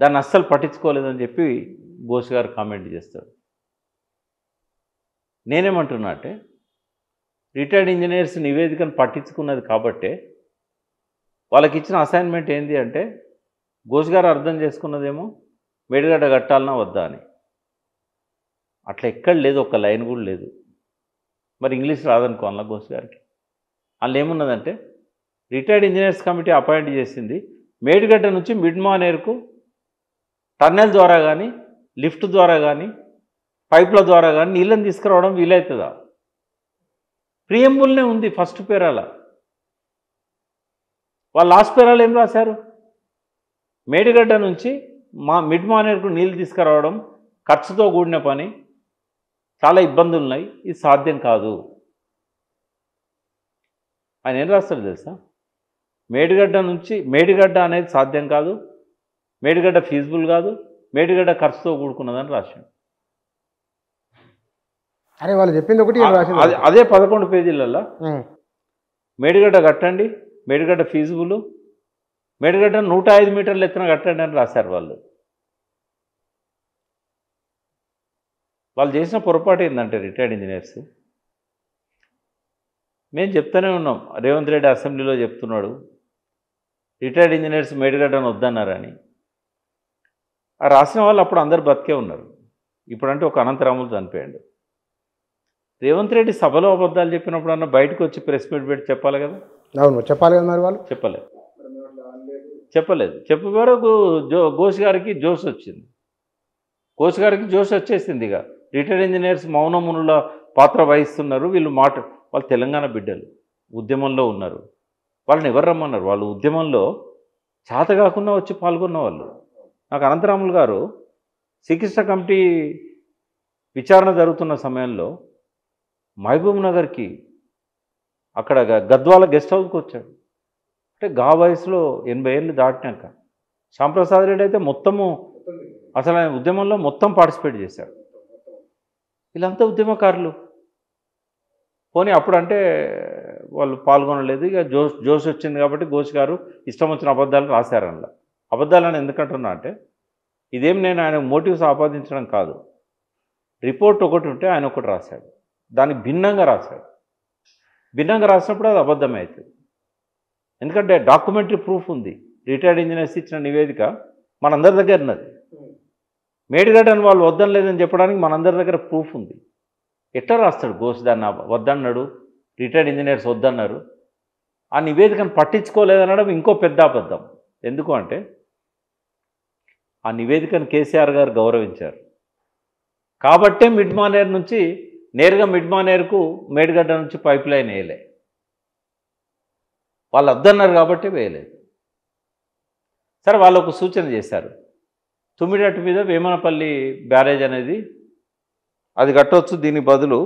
దాన్ని అస్సలు పట్టించుకోలేదని చెప్పి ఘోష్ గారు కామెంట్ చేస్తాడు. నేనేమంటున్నా అంటే, రిటైర్డ్ ఇంజనీర్స్ నివేదికను పట్టించుకున్నది కాబట్టే వాళ్ళకి ఇచ్చిన అసైన్మెంట్ ఏంటి అంటే, ఘోష్ గారు అర్థం చేసుకున్నదేమో మేడిగడ్డ కట్టాలన్నా వద్దా అని. అట్లా ఎక్కడ లేదు, ఒక్క లైన్ కూడా లేదు. మరి ఇంగ్లీష్ రాదనుకోవాలా ఘోష్ గారికి? అందులో ఏమున్నదంటే, రిటైర్డ్ ఇంజనీర్స్ కమిటీ అపాయింట్ చేసింది మేడిగడ్డ నుంచి మిడ్ మానేర్కు టన్నెల్ ద్వారా కానీ లిఫ్ట్ ద్వారా కానీ పైపుల ద్వారా కానీ నీళ్ళని తీసుకురావడం వీలవుతుందా? ప్రియంబుల్నే ఉంది ఫస్ట్ పేరాల. వాళ్ళు లాస్ట్ పేరాలు ఏం రాశారు? మేడిగడ్డ నుంచి మిడ్ మానేరుకు నీళ్ళు తీసుకురావడం ఖర్చుతో కూడిన పని, చాలా ఇబ్బందులు ఉన్నాయి, ఇది సాధ్యం కాదు. ఆయన ఏం రాస్తాడు తెలుసా? మేడిగడ్డ అనేది సాధ్యం కాదు, మేడిగడ్డ ఫీజిబుల్ కాదు, మేడిగడ్డ ఖర్చుతో కూడుకున్నదని రాశాడు. అరే వాళ్ళు చెప్పింది ఒకటి అదే 11 పేజీలలో మేడిగడ్డ కట్టండి, మేడిగడ్డ ఫీజిబుల్, మేడిగడ్డ 105 మీటర్ల ఎత్తున కట్టండి అని రాశారు వాళ్ళు. వాళ్ళు చేసిన పొరపాటు ఏంటంటే రిటైర్డ్ ఇంజనీర్స్, మేము చెప్తూనే ఉన్నాం, రేవంత్ రెడ్డి అసెంబ్లీలో చెప్తున్నాడు రిటైర్డ్ ఇంజనీర్స్ మేడిగడ్డను వద్దన్నారని. ఆ రాసిన వాళ్ళు అప్పుడు అందరు బతికే ఉన్నారు. ఇప్పుడంటే ఒక అనంతరాములు చనిపోయాడు. రేవంత్ రెడ్డి సభలో అబద్ధాలు చెప్పినప్పుడు అన్న బయటకు వచ్చి ప్రెస్ మీట్ పెట్టి చెప్పాలి కదా. అవును, చెప్పాలి కదా. మరి వాళ్ళు చెప్పలేదు. చెప్పేవారు ఘోష్ గారికి జోష్ వచ్చింది. ఘోష్ గారికి జోష్ వచ్చేసింది. ఇక రిటైర్డ్ ఇంజనీర్స్ మౌనమునుల పాత్ర వహిస్తున్నారు, వాళ్ళు తెలంగాణ బిడ్డలు, ఉద్యమంలో ఉన్నారు, వాళ్ళని ఎవరు రమ్మన్నారు? వాళ్ళు ఉద్యమంలో చేత కాకుండా వచ్చి పాల్గొన్న వాళ్ళు. నాకు అనంతరాములు గారు శ్రీకృష్ణ కమిటీ విచారణ జరుగుతున్న సమయంలో మహబూబ్ నగర్కి అక్కడ గద్వాల గెస్ట్ హౌస్కి వచ్చాడు. అంటే గా వయసులో 80 ఏళ్ళు దాటినాక. శ్యాంప్రసాద్ రెడ్డి అయితే మొత్తము అసలు ఆయన ఉద్యమంలో మొత్తం పార్టిసిపేట్ చేశాడు. వీళ్ళంతా ఉద్యమకారులు. పోనీ అప్పుడంటే వాళ్ళు పాల్గొనలేదు. ఇక జోష్ వచ్చింది కాబట్టి ఘోష్ గారు ఇష్టం వచ్చిన అబద్ధాలు రాశారు. అందులో అబద్ధాలని ఎందుకంటున్నా అంటే, ఇదేం నేను ఆయన మోటివ్స్ ఆపాదించడం కాదు. రిపోర్ట్ ఒకటి ఉంటే ఆయన ఒకటి రాశాడు, దానికి భిన్నంగా రాశాడు. భిన్నంగా రాసినప్పుడు అది అబద్ధమే అవుతుంది. ఎందుకంటే డాక్యుమెంటరీ ప్రూఫ్ ఉంది. రిటైర్డ్ ఇంజనీర్స్ ఇచ్చిన నివేదిక మనందరి దగ్గర ఉన్నది. మేడిగడ్డను వాళ్ళు వద్దనలేదని చెప్పడానికి మనందరి దగ్గర ప్రూఫ్ ఉంది. ఎట్లా రాస్తాడు ఘోష్ దాన్ని వద్దన్నాడు, రిటైర్డ్ ఇంజనీర్స్ వద్దన్నారు? ఆ నివేదికను పట్టించుకోలేదనడం ఇంకో పెద్ద అబద్ధం. ఎందుకు అంటే ఆ నివేదికను కేసీఆర్ గారు గౌరవించారు కాబట్టే మిడ్ మానేర్ నుంచి నేరుగా మిడ్ మానేర్కు మేడిగడ్డ నుంచి పైప్ లైన్ వేయలే. వాళ్ళు వద్దన్నారు కాబట్టి వేయలేదు. సరే, వాళ్ళు ఒక సూచన చేశారు, తుమ్మిడట్టు మీద వేమనపల్లి బ్యారేజ్ అనేది అది కట్టవచ్చు, దీని బదులు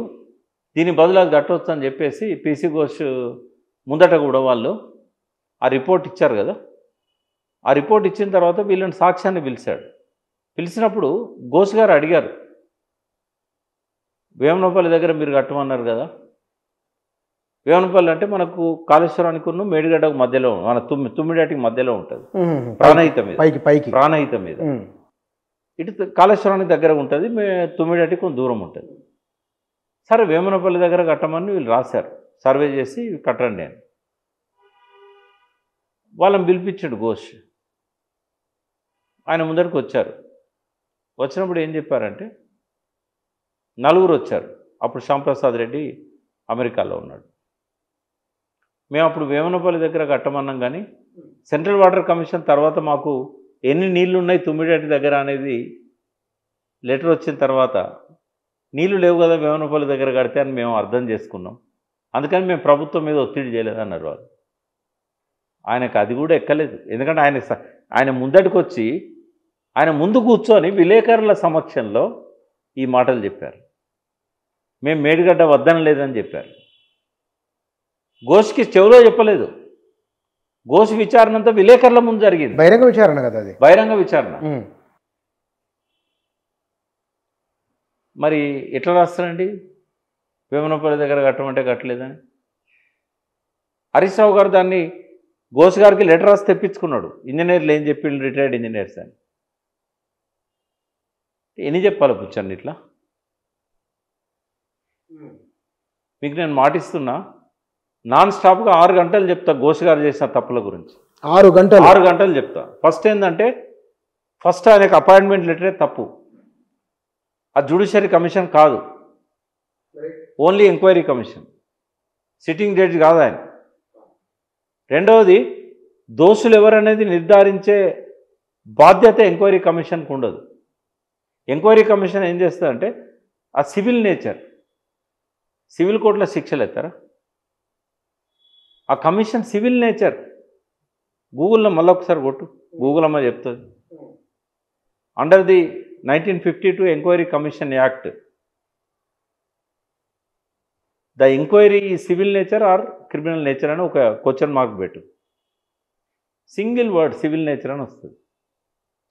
అది కట్టవచ్చు అని చెప్పేసి పీసీ ఘోష్ ముందట కూడా వాళ్ళు ఆ రిపోర్ట్ ఇచ్చారు కదా. ఆ రిపోర్ట్ ఇచ్చిన తర్వాత వీళ్ళని సాక్ష్యాన్ని పిలిచాడు. పిలిచినప్పుడు ఘోష్ గారు అడిగారు, వేమనపల్లి దగ్గర మీరు కట్టమన్నారు కదా, వేమనపల్లి అంటే మనకు కాళేశ్వరానికి ఉన్న మేడిగడ్డకు మధ్యలో, మన తుమ్మిడటికి మధ్యలో ఉంటుంది, ప్రాణహిత మీద ఇటు కాళేశ్వరానికి దగ్గర ఉంటుంది, తుమ్మిడటికి కొంచెం దూరం ఉంటుంది. సరే, వేమనపల్లి దగ్గర కట్టమని వీళ్ళు రాశారు, సర్వే చేసి కట్టండి అని. వాళ్ళని పిలిపించాడు ఘోష్. ఆయన ముందరికి వచ్చారు. వచ్చినప్పుడు ఏం చెప్పారంటే, నలుగురు వచ్చారు. అప్పుడు శ్యాంప్రసాద్ రెడ్డి అమెరికాలో ఉన్నాడు. మేము అప్పుడు వేమనపల్లి దగ్గర కట్టమన్నాం, కానీ సెంట్రల్ వాటర్ కమిషన్ తర్వాత మాకు ఎన్ని నీళ్లు ఉన్నాయి తుమ్మిడటి దగ్గర అనేది లెటర్ వచ్చిన తర్వాత నీళ్లు లేవు కదా వేమనపల్లి దగ్గర కడితే అని మేము అర్థం చేసుకున్నాం, అందుకని మేము ప్రభుత్వం మీద ఒత్తిడి చేయలేదన్నారు వాళ్ళు. ఆయనకు అది కూడా ఎక్కలేదు. ఎందుకంటే ఆయన ముందటికి వచ్చి ఆయన ముందు కూర్చొని విలేకరుల సమక్షంలో ఈ మాటలు చెప్పారు. మేము మేడిగడ్డ వద్దనలేదని చెప్పారు. ఘోష్కి చెవులో చెప్పలేదు. ఘోష్ విచారణ అంతా విలేకరుల ముందు జరిగింది. బహిరంగ విచారణ కదా అది, బహిరంగ విచారణ. మరి ఎట్లా రాస్తారండి వేమనపల్లి దగ్గర కట్టమంటే కట్టలేదని? హరీష్ రావు గారు దాన్ని ఘోష్ గారికి లెటర్ రాసి తెప్పించుకున్నాడు, ఇంజనీర్లు ఏం చెప్పిండు రిటైర్డ్ ఇంజనీర్స్ అని. ఎన్ని చెప్పాలి పుచ్చండి ఇట్లా? మీకు నేను మాటిస్తున్నా, నాన్ స్టాప్గా 6 గంటలు చెప్తా ఘోష్ గారు చేసిన తప్పుల గురించి. 6 గంటలు చెప్తా. ఫస్ట్ ఏంటంటే, ఫస్ట్ ఆయనకు అపాయింట్మెంట్ లెటరే తప్పు. ఆ జ్యుడిషియరీ కమిషన్ కాదు, only enquiry commission, sitting judge కాదు ఆయన. రెండవది, దోషులు ఎవరనేది నిర్ధారించే బాధ్యత ఎంక్వైరీ కమిషన్కు ఉండదు. ఎంక్వైరీ కమిషన్ ఏం చేస్తుందంటే, ఆ సివిల్ నేచర్, సివిల్ కోర్టులో శిక్షలు ఎత్తారా? ఆ కమిషన్ సివిల్ నేచర్. గూగుల్లో మళ్ళీ ఒకసారి కొట్టు, గూగుల్ అమ్మ చెప్తుంది. Under the 1952 enquiry commission act, the enquiry civil nature or criminal nature అని ఒక క్వశ్చన్ మార్క్ పెట్టు. సింగిల్ వర్డ్ సివిల్ నేచర్ అని వస్తుంది.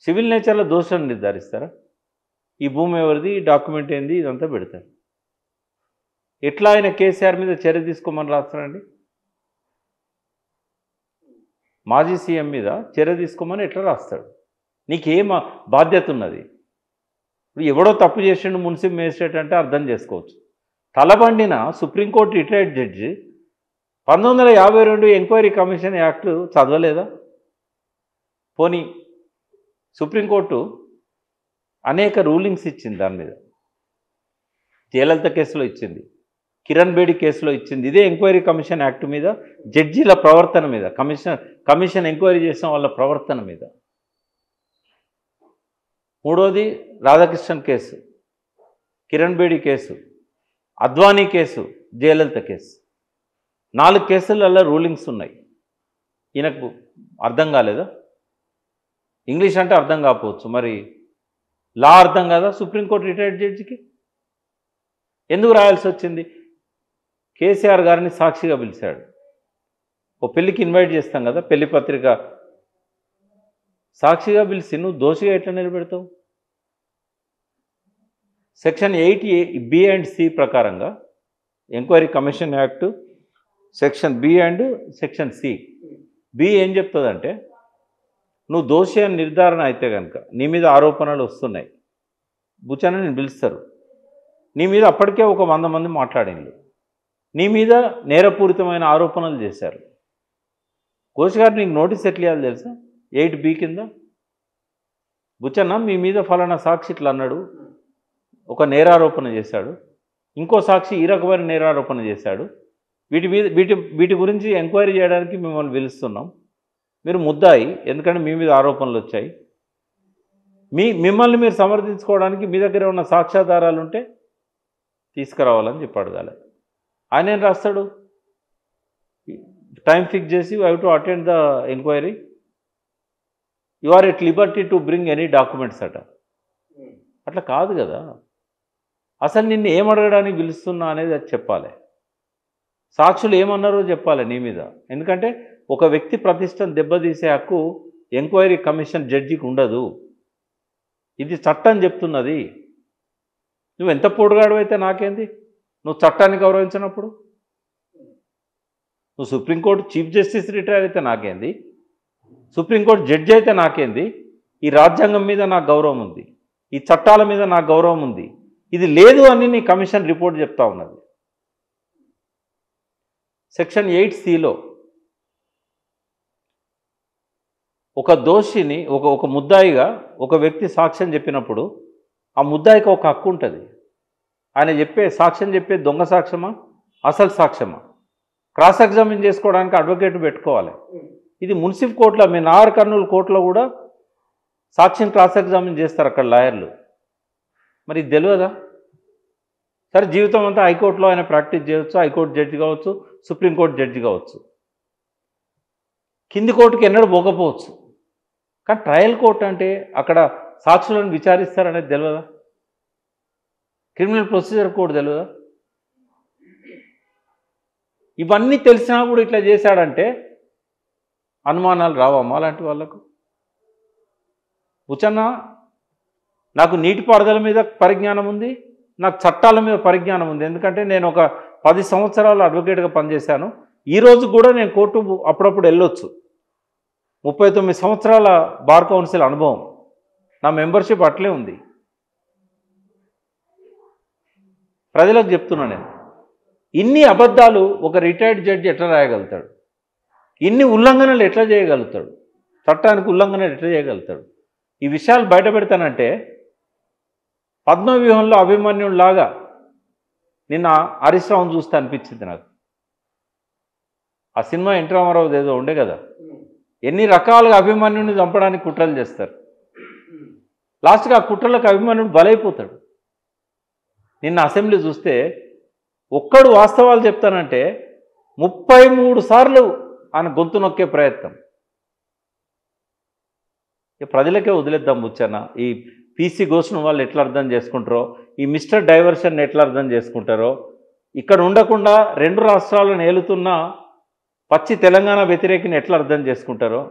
సివిల్ నేచర్లో దోషాన్ని నిర్ధారిస్తారా? ఈ భూమి ఎవరిది, ఈ డాక్యుమెంట్ ఏంది, ఇదంతా పెడతారు. ఎట్లా ఆయన కేసీఆర్ మీద చర్య తీసుకోమని రాస్తారండి? మాజీ సీఎం మీద చర్య తీసుకోమని ఎట్లా రాస్తాడు? నీకేం బాధ్యత ఉన్నది? ఇప్పుడు ఎవడో తప్పు చేసిండు మున్సిపల్ మేజిస్ట్రేట్ అంటే అర్థం చేసుకోవచ్చు. తలబండిన supreme court retired judge 1952 enquiry commission act చదవలేదా? పోనీ సుప్రీంకోర్టు అనేక రూలింగ్స్ ఇచ్చింది దాని మీద. జయలలిత కేసులో ఇచ్చింది, కిరణ్ బేడి కేసులో ఇచ్చింది. ఇదే ఎంక్వైరీ కమిషన్ యాక్ట్ మీద, జడ్జీల ప్రవర్తన మీద, కమిషన్ ఎంక్వైరీ చేసిన వాళ్ళ ప్రవర్తన మీద. మూడోది Radhakrishnan case, Kiran Bedi case, Advani case, Jayalalithaa case. 4 కేసులలో రూలింగ్స్ ఉన్నాయి. ఈయనకు అర్థం కాలేదా? ఇంగ్లీష్ అంటే అర్థం కాకపోవచ్చు, మరి లా అర్థం కాదా సుప్రీంకోర్టు రిటైర్డ్ జడ్జికి? ఎందుకు రాయాల్సి వచ్చింది? కేసీఆర్ గారిని సాక్షిగా పిలిచాడు. ఓ పెళ్ళికి ఇన్వైట్ చేస్తాం కదా, పెళ్లి పత్రిక, సాక్షిగా పిలిచి నువ్వు దోషిగా ఎట్లా నిలబెడతావు? సెక్షన్ 8B అండ్ C ప్రకారంగా enquiry commission act section B and section C. B ఏం చెప్తుందంటే, నువ్వు దోషి అని నిర్ధారణ అయితే కనుక, నీ మీద ఆరోపణలు వస్తున్నాయి, బుచ్చని నేను పిలుస్తారు, నీ మీద అప్పటికే ఒక 100 మంది మాట్లాడిండ్రు, నీ మీద నేరపూరితమైన ఆరోపణలు చేశారు. ఘోష్ గారు నీకు నోటీస్ ఎట్లా ఇవ్వాలి తెలుసా? 8B కింద, బుచ్చన్న మీ మీద ఫలానా సాక్షి ఇట్లా అన్నాడు, ఒక నేరారోపణ చేశాడు, ఇంకో సాక్షి ఈ రకమైన నేరారోపణ చేశాడు, వీటి గురించి ఎంక్వైరీ చేయడానికి మిమ్మల్ని పిలుస్తున్నాం, మీరు ముద్దాయి, ఎందుకంటే మీ మీద ఆరోపణలు వచ్చాయి, మిమ్మల్ని మీరు సమర్థించుకోవడానికి మీ దగ్గర ఉన్న సాక్ష్యాధారాలు ఉంటే తీసుకురావాలని చెప్పి అడగాలి. ఆయన ఏం రాస్తాడు? టైం ఫిక్స్ చేసి you have to attend the enquiry, you are at liberty to bring any documents అట. అట్లా కాదు కదా. అసలు నిన్ను ఏం అడగడానికి పిలుస్తున్నా అనేది అది చెప్పాలి. సాక్షులు ఏమన్నారో చెప్పాలి నీ మీద. ఎందుకంటే ఒక వ్యక్తి ప్రతిష్టను దెబ్బతీసే హక్కు ఎంక్వైరీ కమిషన్ జడ్జికి ఉండదు. ఇది చట్టం చెప్తున్నది. నువ్వు ఎంత పొడుగాడు అయితే నాకేంది? నువ్వు చట్టాన్ని గౌరవించినప్పుడు, నువ్వు సుప్రీంకోర్టు చీఫ్ జస్టిస్ రిటైర్ అయితే నాకేంది? సుప్రీంకోర్టు జడ్జి అయితే నాకేంది? ఈ రాజ్యాంగం మీద నాకు గౌరవం ఉంది, ఈ చట్టాల మీద నాకు గౌరవం ఉంది. ఇది లేదు అని నీ కమిషన్ రిపోర్ట్ చెప్తా ఉన్నది. సెక్షన్ 8Cలో ఒక దోషిని, ఒక ముద్దాయిగా ఒక వ్యక్తి సాక్ష్యం చెప్పినప్పుడు ఆ ముద్దాయికి ఒక హక్కు ఉంటుంది. ఆయన సాక్ష్యం చెప్పే దొంగ సాక్ష్యమా, అసలు సాక్ష్యమా, క్రాస్ ఎగ్జామిన్ చేసుకోవడానికి అడ్వకేట్ పెట్టుకోవాలి. ఇది మున్సిపల్ కోర్టులో, మీ నాగర్ కర్నూలు కోర్టులో కూడా సాక్ష్యం క్రాస్ ఎగ్జామిన్ చేస్తారు అక్కడ లాయర్లు. మరి ఇది తెలియదా? సరే, జీవితం అంతా హైకోర్టులో ఆయన ప్రాక్టీస్ చేయవచ్చు, హైకోర్టు జడ్జి కావచ్చు, సుప్రీంకోర్టు జడ్జి కావచ్చు, కింది కోర్టుకి ఎన్నడూ పోకపోవచ్చు. కానీ ట్రయల్ కోర్టు అంటే అక్కడ సాక్షులను విచారిస్తారనేది తెలియదా? క్రిమినల్ ప్రొసీజర్ కోడ్ తెలియదా? ఇవన్నీ తెలిసినా కూడా ఇట్లా చేశాడంటే అనుమానాలు రావమ్మా అలాంటి వాళ్ళకు? బుచ్చన్న, నాకు నీటిపారుదల మీద పరిజ్ఞానం ఉంది, నాకు చట్టాల మీద పరిజ్ఞానం ఉంది. ఎందుకంటే నేను ఒక 10 సంవత్సరాలు అడ్వకేట్గా పనిచేశాను. ఈరోజు కూడా నేను కోర్టు అప్పుడప్పుడు వెళ్ళొచ్చు. 39 సంవత్సరాల బార్ కౌన్సిల్ అనుభవం, నా మెంబర్షిప్ అట్లే ఉంది. ప్రజలకు చెప్తున్నా నేను, ఇన్ని అబద్ధాలు ఒక రిటైర్డ్ జడ్జి ఎట్లా రాయగలుగుతాడు? ఇన్ని ఉల్లంఘనలు ఎట్లా చేయగలుగుతాడు? చట్టానికి ఉల్లంఘనలు ఎట్లా చేయగలుగుతాడు? ఈ విషయాలు బయట పెడతానంటే పద్మవ్యూహంలో అభిమన్యుడిలాగా నిన్న హరీష్ రావును చూస్తే అనిపించింది నాకు. ఆ సినిమా ఎన్టీ రామారావు ఏదో ఉండే కదా, ఎన్ని రకాలుగా అభిమన్యుడిని చంపడానికి కుట్రలు చేస్తారు. లాస్ట్గా ఆ కుట్రలకు అభిమన్యుడు బలైపోతాడు. నిన్న అసెంబ్లీ చూస్తే ఒక్కడు వాస్తవాలు చెప్తానంటే 33 సార్లు ఆయన గొంతు నొక్కే ప్రయత్నం. ప్రజలకే వదిలేద్దాం బుచ్చన్న. ఈ పీసీ ఘోషణ వాళ్ళు ఎట్లా అర్థం చేసుకుంటారో, ఈ మిస్టర్ డైవర్షన్ ఎట్లా అర్థం చేసుకుంటారో, ఇక్కడ ఉండకుండా 2 రాష్ట్రాలను ఏలుతున్న పచ్చి తెలంగాణ వ్యతిరేకిని ఎట్లా అర్థం చేసుకుంటారో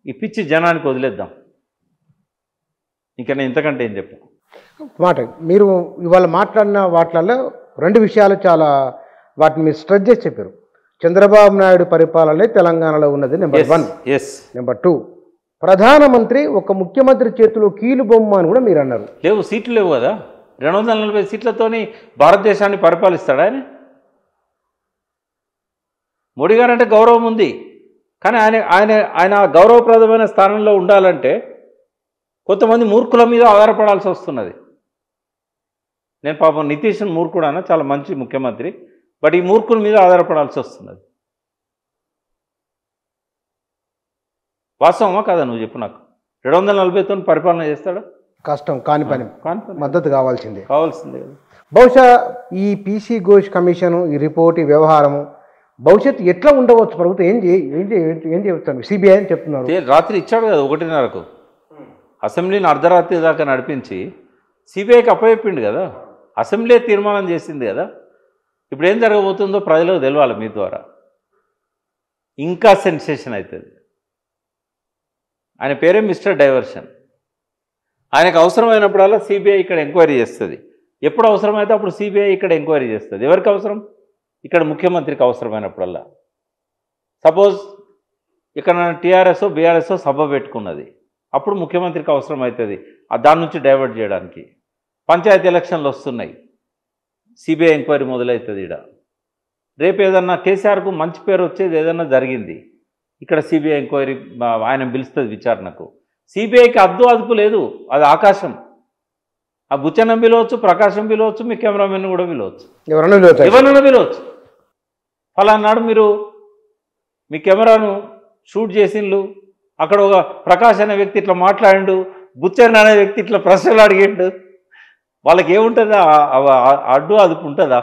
ఈ పిచ్చి జనానికి వదిలేద్దాం. ఇంకా నేను ఇంతకంటే ఏం చెప్పాను మాట. మీరు ఇవాళ మాట్లాడిన వాటిలలో 2 విషయాలు చాలా వాటిని మీరు స్ట్రెస్ చేసి చెప్పారు. చంద్రబాబు నాయుడు పరిపాలనే తెలంగాణలో ఉన్నది నెంబర్ 1. నెంబర్ 2, ప్రధానమంత్రి ఒక ముఖ్యమంత్రి చేతిలో కీలు బొమ్మ అని కూడా మీరు అన్నారు. లేవు, సీట్లు లేవు కదా. 240 సీట్లతోని భారతదేశాన్ని పరిపాలిస్తాడా ఆయన? మోడీ గారు అంటే గౌరవం ఉంది, కానీ ఆయన గౌరవప్రదమైన స్థానంలో ఉండాలంటే కొంతమంది మూర్ఖుల మీద ఆధారపడాల్సి వస్తున్నది. నేను పాపం నితీష్ మూర్ఖుడు చాలా మంచి ముఖ్యమంత్రి, బట్ ఈ మూర్ఖుల మీద ఆధారపడాల్సి వస్తున్నది. వాస్తవమా కాదా? నువ్వు చెప్పు నాకు. 240తో పరిపాలన చేస్తాడా? కష్టం, కాని పని. మద్దతు కావాల్సిందే. బహుశా ఈ పీసీ ఘోష్ కమిషన్, ఈ రిపోర్ట్, ఈ వ్యవహారము భవిష్యత్తు ఎట్లా ఉండవచ్చు? ప్రభుత్వం ఏం చెప్తాను? సిబిఐ అని చెప్తున్నారు. రాత్రి ఇచ్చాడు కదా 1:30కు, అసెంబ్లీని అర్ధరాత్రి దాకా నడిపించి సిబిఐకి అప్పచెప్పిండు కదా. అసెంబ్లీ తీర్మానం చేసింది కదా. ఇప్పుడు ఏం జరగబోతుందో ప్రజలకు తెలియాలి మీ ద్వారా. ఇంకా సెన్సేషన్ అవుతుంది. ఆయన పేరే మిస్టర్ డైవర్షన్. ఆయనకు అవసరమైనప్పుడల్లా సిబిఐ ఇక్కడ ఎంక్వైరీ చేస్తుంది. ఎప్పుడు అవసరమైతే అప్పుడు సిబిఐ ఇక్కడ ఎంక్వైరీ చేస్తుంది. ఎవరికి అవసరం? ఇక్కడ ముఖ్యమంత్రికి అవసరమైనప్పుడల్లా. సపోజ్ ఇక్కడ టీఆర్ఎస్ఓ బీఆర్ఎస్ఓ సభ పెట్టుకున్నది, అప్పుడు ముఖ్యమంత్రికి అవసరం అవుతుంది దాని నుంచి డైవర్ట్ చేయడానికి. పంచాయతీ ఎలక్షన్లు వస్తున్నాయి, సిబిఐ ఎంక్వైరీ మొదలవుతుంది. రేపు ఏదన్నా కేసీఆర్కు మంచి పేరు వచ్చేది ఏదన్నా జరిగింది, ఇక్కడ సిబిఐ ఎంక్వైరీ ఆయన పిలుస్తుంది విచారణకు. సిబిఐకి అదుపు లేదు, అది ఆకాశం. ఆ బుచ్చన్నం పిలవచ్చు, ప్రకాశం పిలవచ్చు, మీ కెమెరామెన్ కూడా పిలవచ్చు, ఎవరైనా పిలవచ్చు. ఫలానాడు మీరు మీ కెమెరాను షూట్ చేసిండ్రు, అక్కడ ఒక ప్రకాష్ అనే వ్యక్తి ఇట్లా మాట్లాడిండు, బుచ్చన్న అనే వ్యక్తి ఇట్లా ప్రశ్నలు అడిగిండు, వాళ్ళకి ఏముంటుందా? అదుపు ఉంటుందా?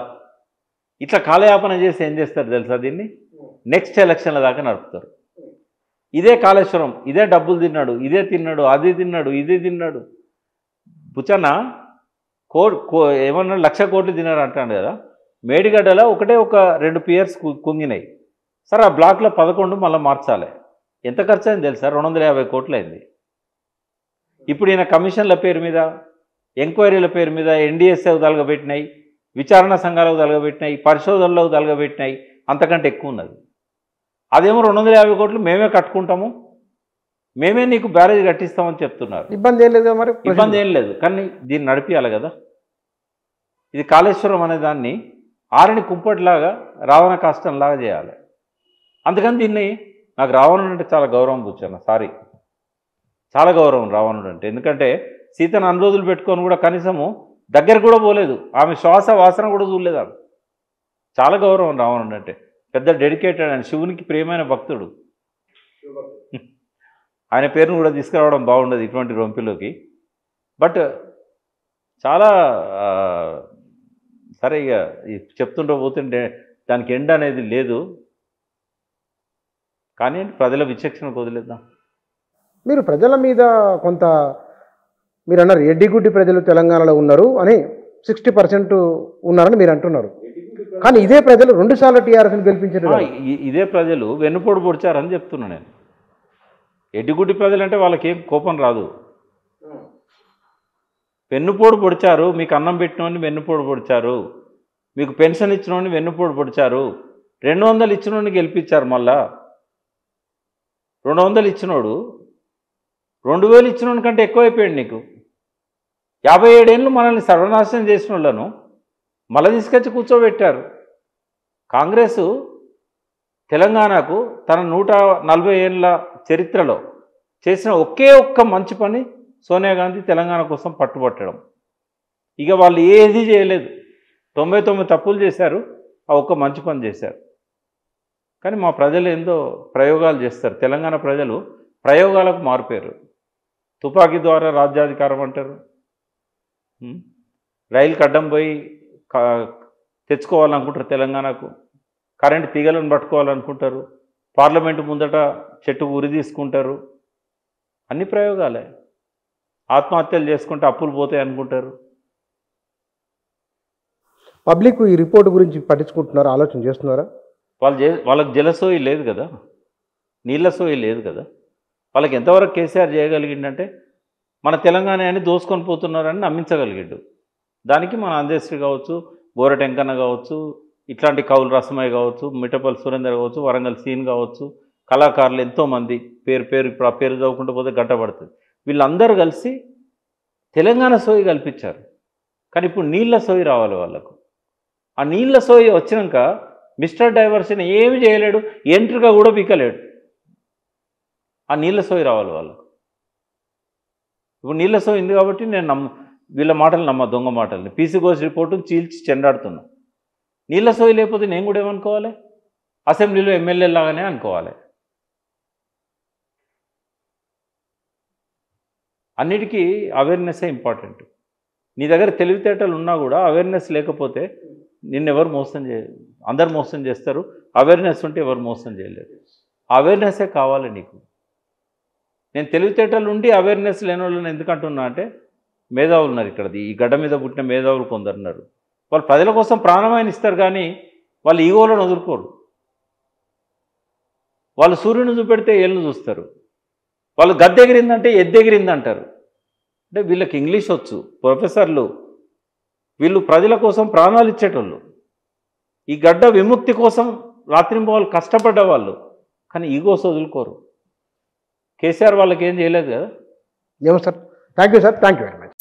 ఇట్లా కాలయాపన చేసి ఏం చేస్తారు తెలుసా? దీన్ని నెక్స్ట్ ఎలక్షన్ల దాకా నడుపుతారు. ఇదే కాళేశ్వరం, ఇదే డబ్బులు తిన్నాడు, ఇదే తిన్నాడు, అది తిన్నాడు, ఇది తిన్నాడు. బుచ్చన్న ఏమన్నా 1,00,000 కోట్లు తిన్నారు అంటాడు కదా. మేడిగడ్డలో ఒక 2 పియర్స్ కుంగినాయి. సరే, ఆ బ్లాక్లో 11 మళ్ళీ మార్చాలి. ఎంత ఖర్చు అయింది తెలుసా? 250 కోట్లు అయింది. ఇప్పుడు ఈయన కమిషన్ల పేరు మీద, ఎంక్వైరీల పేరు మీద ఎన్డీఎస్ఏకు తలగబెట్టినాయి, విచారణ సంఘాలకు తలగబెట్టినాయి, పరిశోధనలకు తలగబెట్టినాయి, అంతకంటే ఎక్కువ ఉన్నది. అదేమో 250 కోట్లు మేమే కట్టుకుంటాము, మేమే నీకు బ్యారేజ్ కట్టిస్తామని చెప్తున్నారు. ఇబ్బంది ఏం లేదు, మరి ఇబ్బంది ఏం లేదు, కానీ దీన్ని నడిపించాలి కదా. ఇది కాళేశ్వరం అనే దాన్ని ఆరిని కుంపటిలాగా, రావణ కాష్టంలాగా చేయాలి. అందుకని దీన్ని, నాకు రావణుడు అంటే చాలా గౌరవం బుచ్చన్న, సారీ, చాలా గౌరవం రావణుడు అంటే. ఎందుకంటే సీతను అన్ని రోజులు పెట్టుకొని కూడా కనీసము దగ్గర కూడా పోలేదు, ఆమె శ్వాస వాసన కూడా చూడలేదు ఆమె. చాలా గౌరవం రావణుడు అంటే. పెద్ద డెడికేటెడ్, ఆయన శివునికి ప్రియమైన భక్తుడు. ఆయన పేరును కూడా తీసుకురావడం బాగుండదు ఇటువంటి రొంపిలోకి. బట్ చాలా సరే, ఇక చెప్తుంటూ పోతుంటే దానికి ఎండ్ అనేది లేదు. కానీ ప్రజల విచక్షణకు వదిలేద్దాం. మీరు ప్రజల మీద కొంత, మీరు అన్నారు ఎడ్డిగుడ్డి ప్రజలు తెలంగాణలో ఉన్నారు అని, 60% ఉన్నారని మీరు అంటున్నారు. కానీ ఇదే ప్రజలు 2 సార్లు టీఆర్ఎస్ని గెలిపించారు. ఇదే ప్రజలు వెన్నుపోటు పొడిచారని చెప్తున్నా నేను. ఎడ్డిగుడ్డి ప్రజలు అంటే వాళ్ళకి ఏం కోపం రాదు. వెన్నుపోటు పొడిచారు. మీకు అన్నం పెట్టినోడిని వెన్నుపోటు పొడిచారు, మీకు పెన్షన్ ఇచ్చినోడిని వెన్నుపోటు పొడిచారు, 200 ఇచ్చినోడిని గెలిపించారు. మళ్ళా 200 ఇచ్చినోడు 2,000 ఇచ్చినోడి కంటే ఎక్కువైపోయాడు నీకు. 57 ఏళ్ళు మనల్ని సర్వనాశనం చేసిన వాళ్ళను మళ్ళీ తీసుకొచ్చి కూర్చోబెట్టారు. కాంగ్రెస్ తెలంగాణకు తన 140 ఏళ్ళ చరిత్రలో చేసిన ఒకే ఒక్క మంచి పని సోనియా గాంధీ తెలంగాణ కోసం పట్టుబట్టడం. ఇక వాళ్ళు ఏది చేయలేదు. 99 తప్పులు చేశారు, ఆ ఒక్క మంచి పని చేశారు. కానీ మా ప్రజలు ఏందో ప్రయోగాలు చేస్తారు. తెలంగాణ ప్రజలు ప్రయోగాలకు మారిపోయారు. తుపాకీ ద్వారా రాజ్యాధికారం అంటారు, రైలుకి అడ్డం పోయి తెచ్చుకోవాలనుకుంటారు తెలంగాణకు, కరెంట్ తీగలను పట్టుకోవాలనుకుంటారు, పార్లమెంటు ముందట చెట్టు ఉరి తీసుకుంటారు. అన్ని ప్రయోగాలే. ఆత్మహత్యలు చేసుకుంటే అప్పులు పోతాయి అనుకుంటారు. పబ్లిక్ ఈ రిపోర్ట్ గురించి పట్టించుకుంటున్నారా, ఆలోచన చేస్తున్నారా? వాళ్ళకి జలసోయి లేదు కదా, నీళ్ళ సోయి లేదు కదా. వాళ్ళకి ఎంతవరకు కేసీఆర్ చేయగలిగిందంటే మన తెలంగాణ అని దోసుకొని పోతున్నారని నమ్మించగలిగాడు. దానికి మన అందేశ్రీ కావచ్చు, బోరటెంకన్న కావచ్చు, ఇట్లాంటి కౌలు రసమయ్య కావచ్చు, మిఠపల్లి సురేందర్ కావచ్చు, వరంగల్ సీన్ కావచ్చు, కళాకారులు ఎంతోమంది పేరు ఇప్పుడు ఆ పేరు చదువుకుంటూ పోతే గట్టపడుతుంది. వీళ్ళందరూ కలిసి తెలంగాణ సోయి కల్పించారు. కానీ ఇప్పుడు నీళ్ళ సోయి రావాలి వాళ్ళకు. ఆ నీళ్ళ సోయి వచ్చినాక మిస్టర్ డైవర్షన్ ఏమి చేయలేడు, ఎంట్రీగా కూడా పీకలేడు. ఆ నీళ్ళ సోయి రావాలి వాళ్ళకు. ఇప్పుడు నీళ్ళ సోయి ఉంది కాబట్టి నేను వీళ్ళ మాటలు నమ్మ, దొంగ మాటల్ని, పీసీ ఘోష్ రిపోర్టును చీల్చి చెండాడుతున్నా. నీళ్ళ సోయి లేకపోతే నేను కూడా ఏమనుకోవాలి, అసెంబ్లీలో ఎమ్మెల్యే లాగానే అనుకోవాలి. అన్నిటికీ అవేర్నెస్సే ఇంపార్టెంట్. నీ దగ్గర తెలివితేటలు ఉన్నా కూడా అవేర్నెస్ లేకపోతే నిన్నెవరు మోసం అందరు మోసం చేస్తారు. అవేర్నెస్ ఉంటే ఎవరు మోసం చేయలేరు. అవేర్నెస్సే కావాలి నీకు. నేను తెలివితేటలు ఉండి అవేర్నెస్ లేని వాళ్ళని ఎందుకంటున్నా అంటే, మేధావులు ఉన్నారు ఇక్కడ, ఈ గడ్డ మీద పుట్టిన మేధావులు కొందరు ఉన్నారు. వాళ్ళు ప్రజల కోసం ప్రాణమైన ఇస్తారు కానీ వాళ్ళు ఈగోలను వదులుకోరు. వాళ్ళు సూర్యుని చూపెడితే ఏళ్ళను చూస్తారు. వాళ్ళు గద్దెగిరిందంటే ఎద్దెగిరిందంటారు. అంటే వీళ్ళకి ఇంగ్లీష్ వచ్చు, ప్రొఫెసర్లు, వీళ్ళు ప్రజల కోసం ప్రాణాలు ఇచ్చేటోళ్ళు, ఈ గడ్డ విముక్తి కోసం రాత్రింబవళ్ళు కష్టపడ్డ వాళ్ళు. కానీ ఈగోస్ వదులుకోరు. కేసీఆర్ వాళ్ళకి ఏం చేయలేదు కదా. ఏమో sir, thank you sir, thank you very much.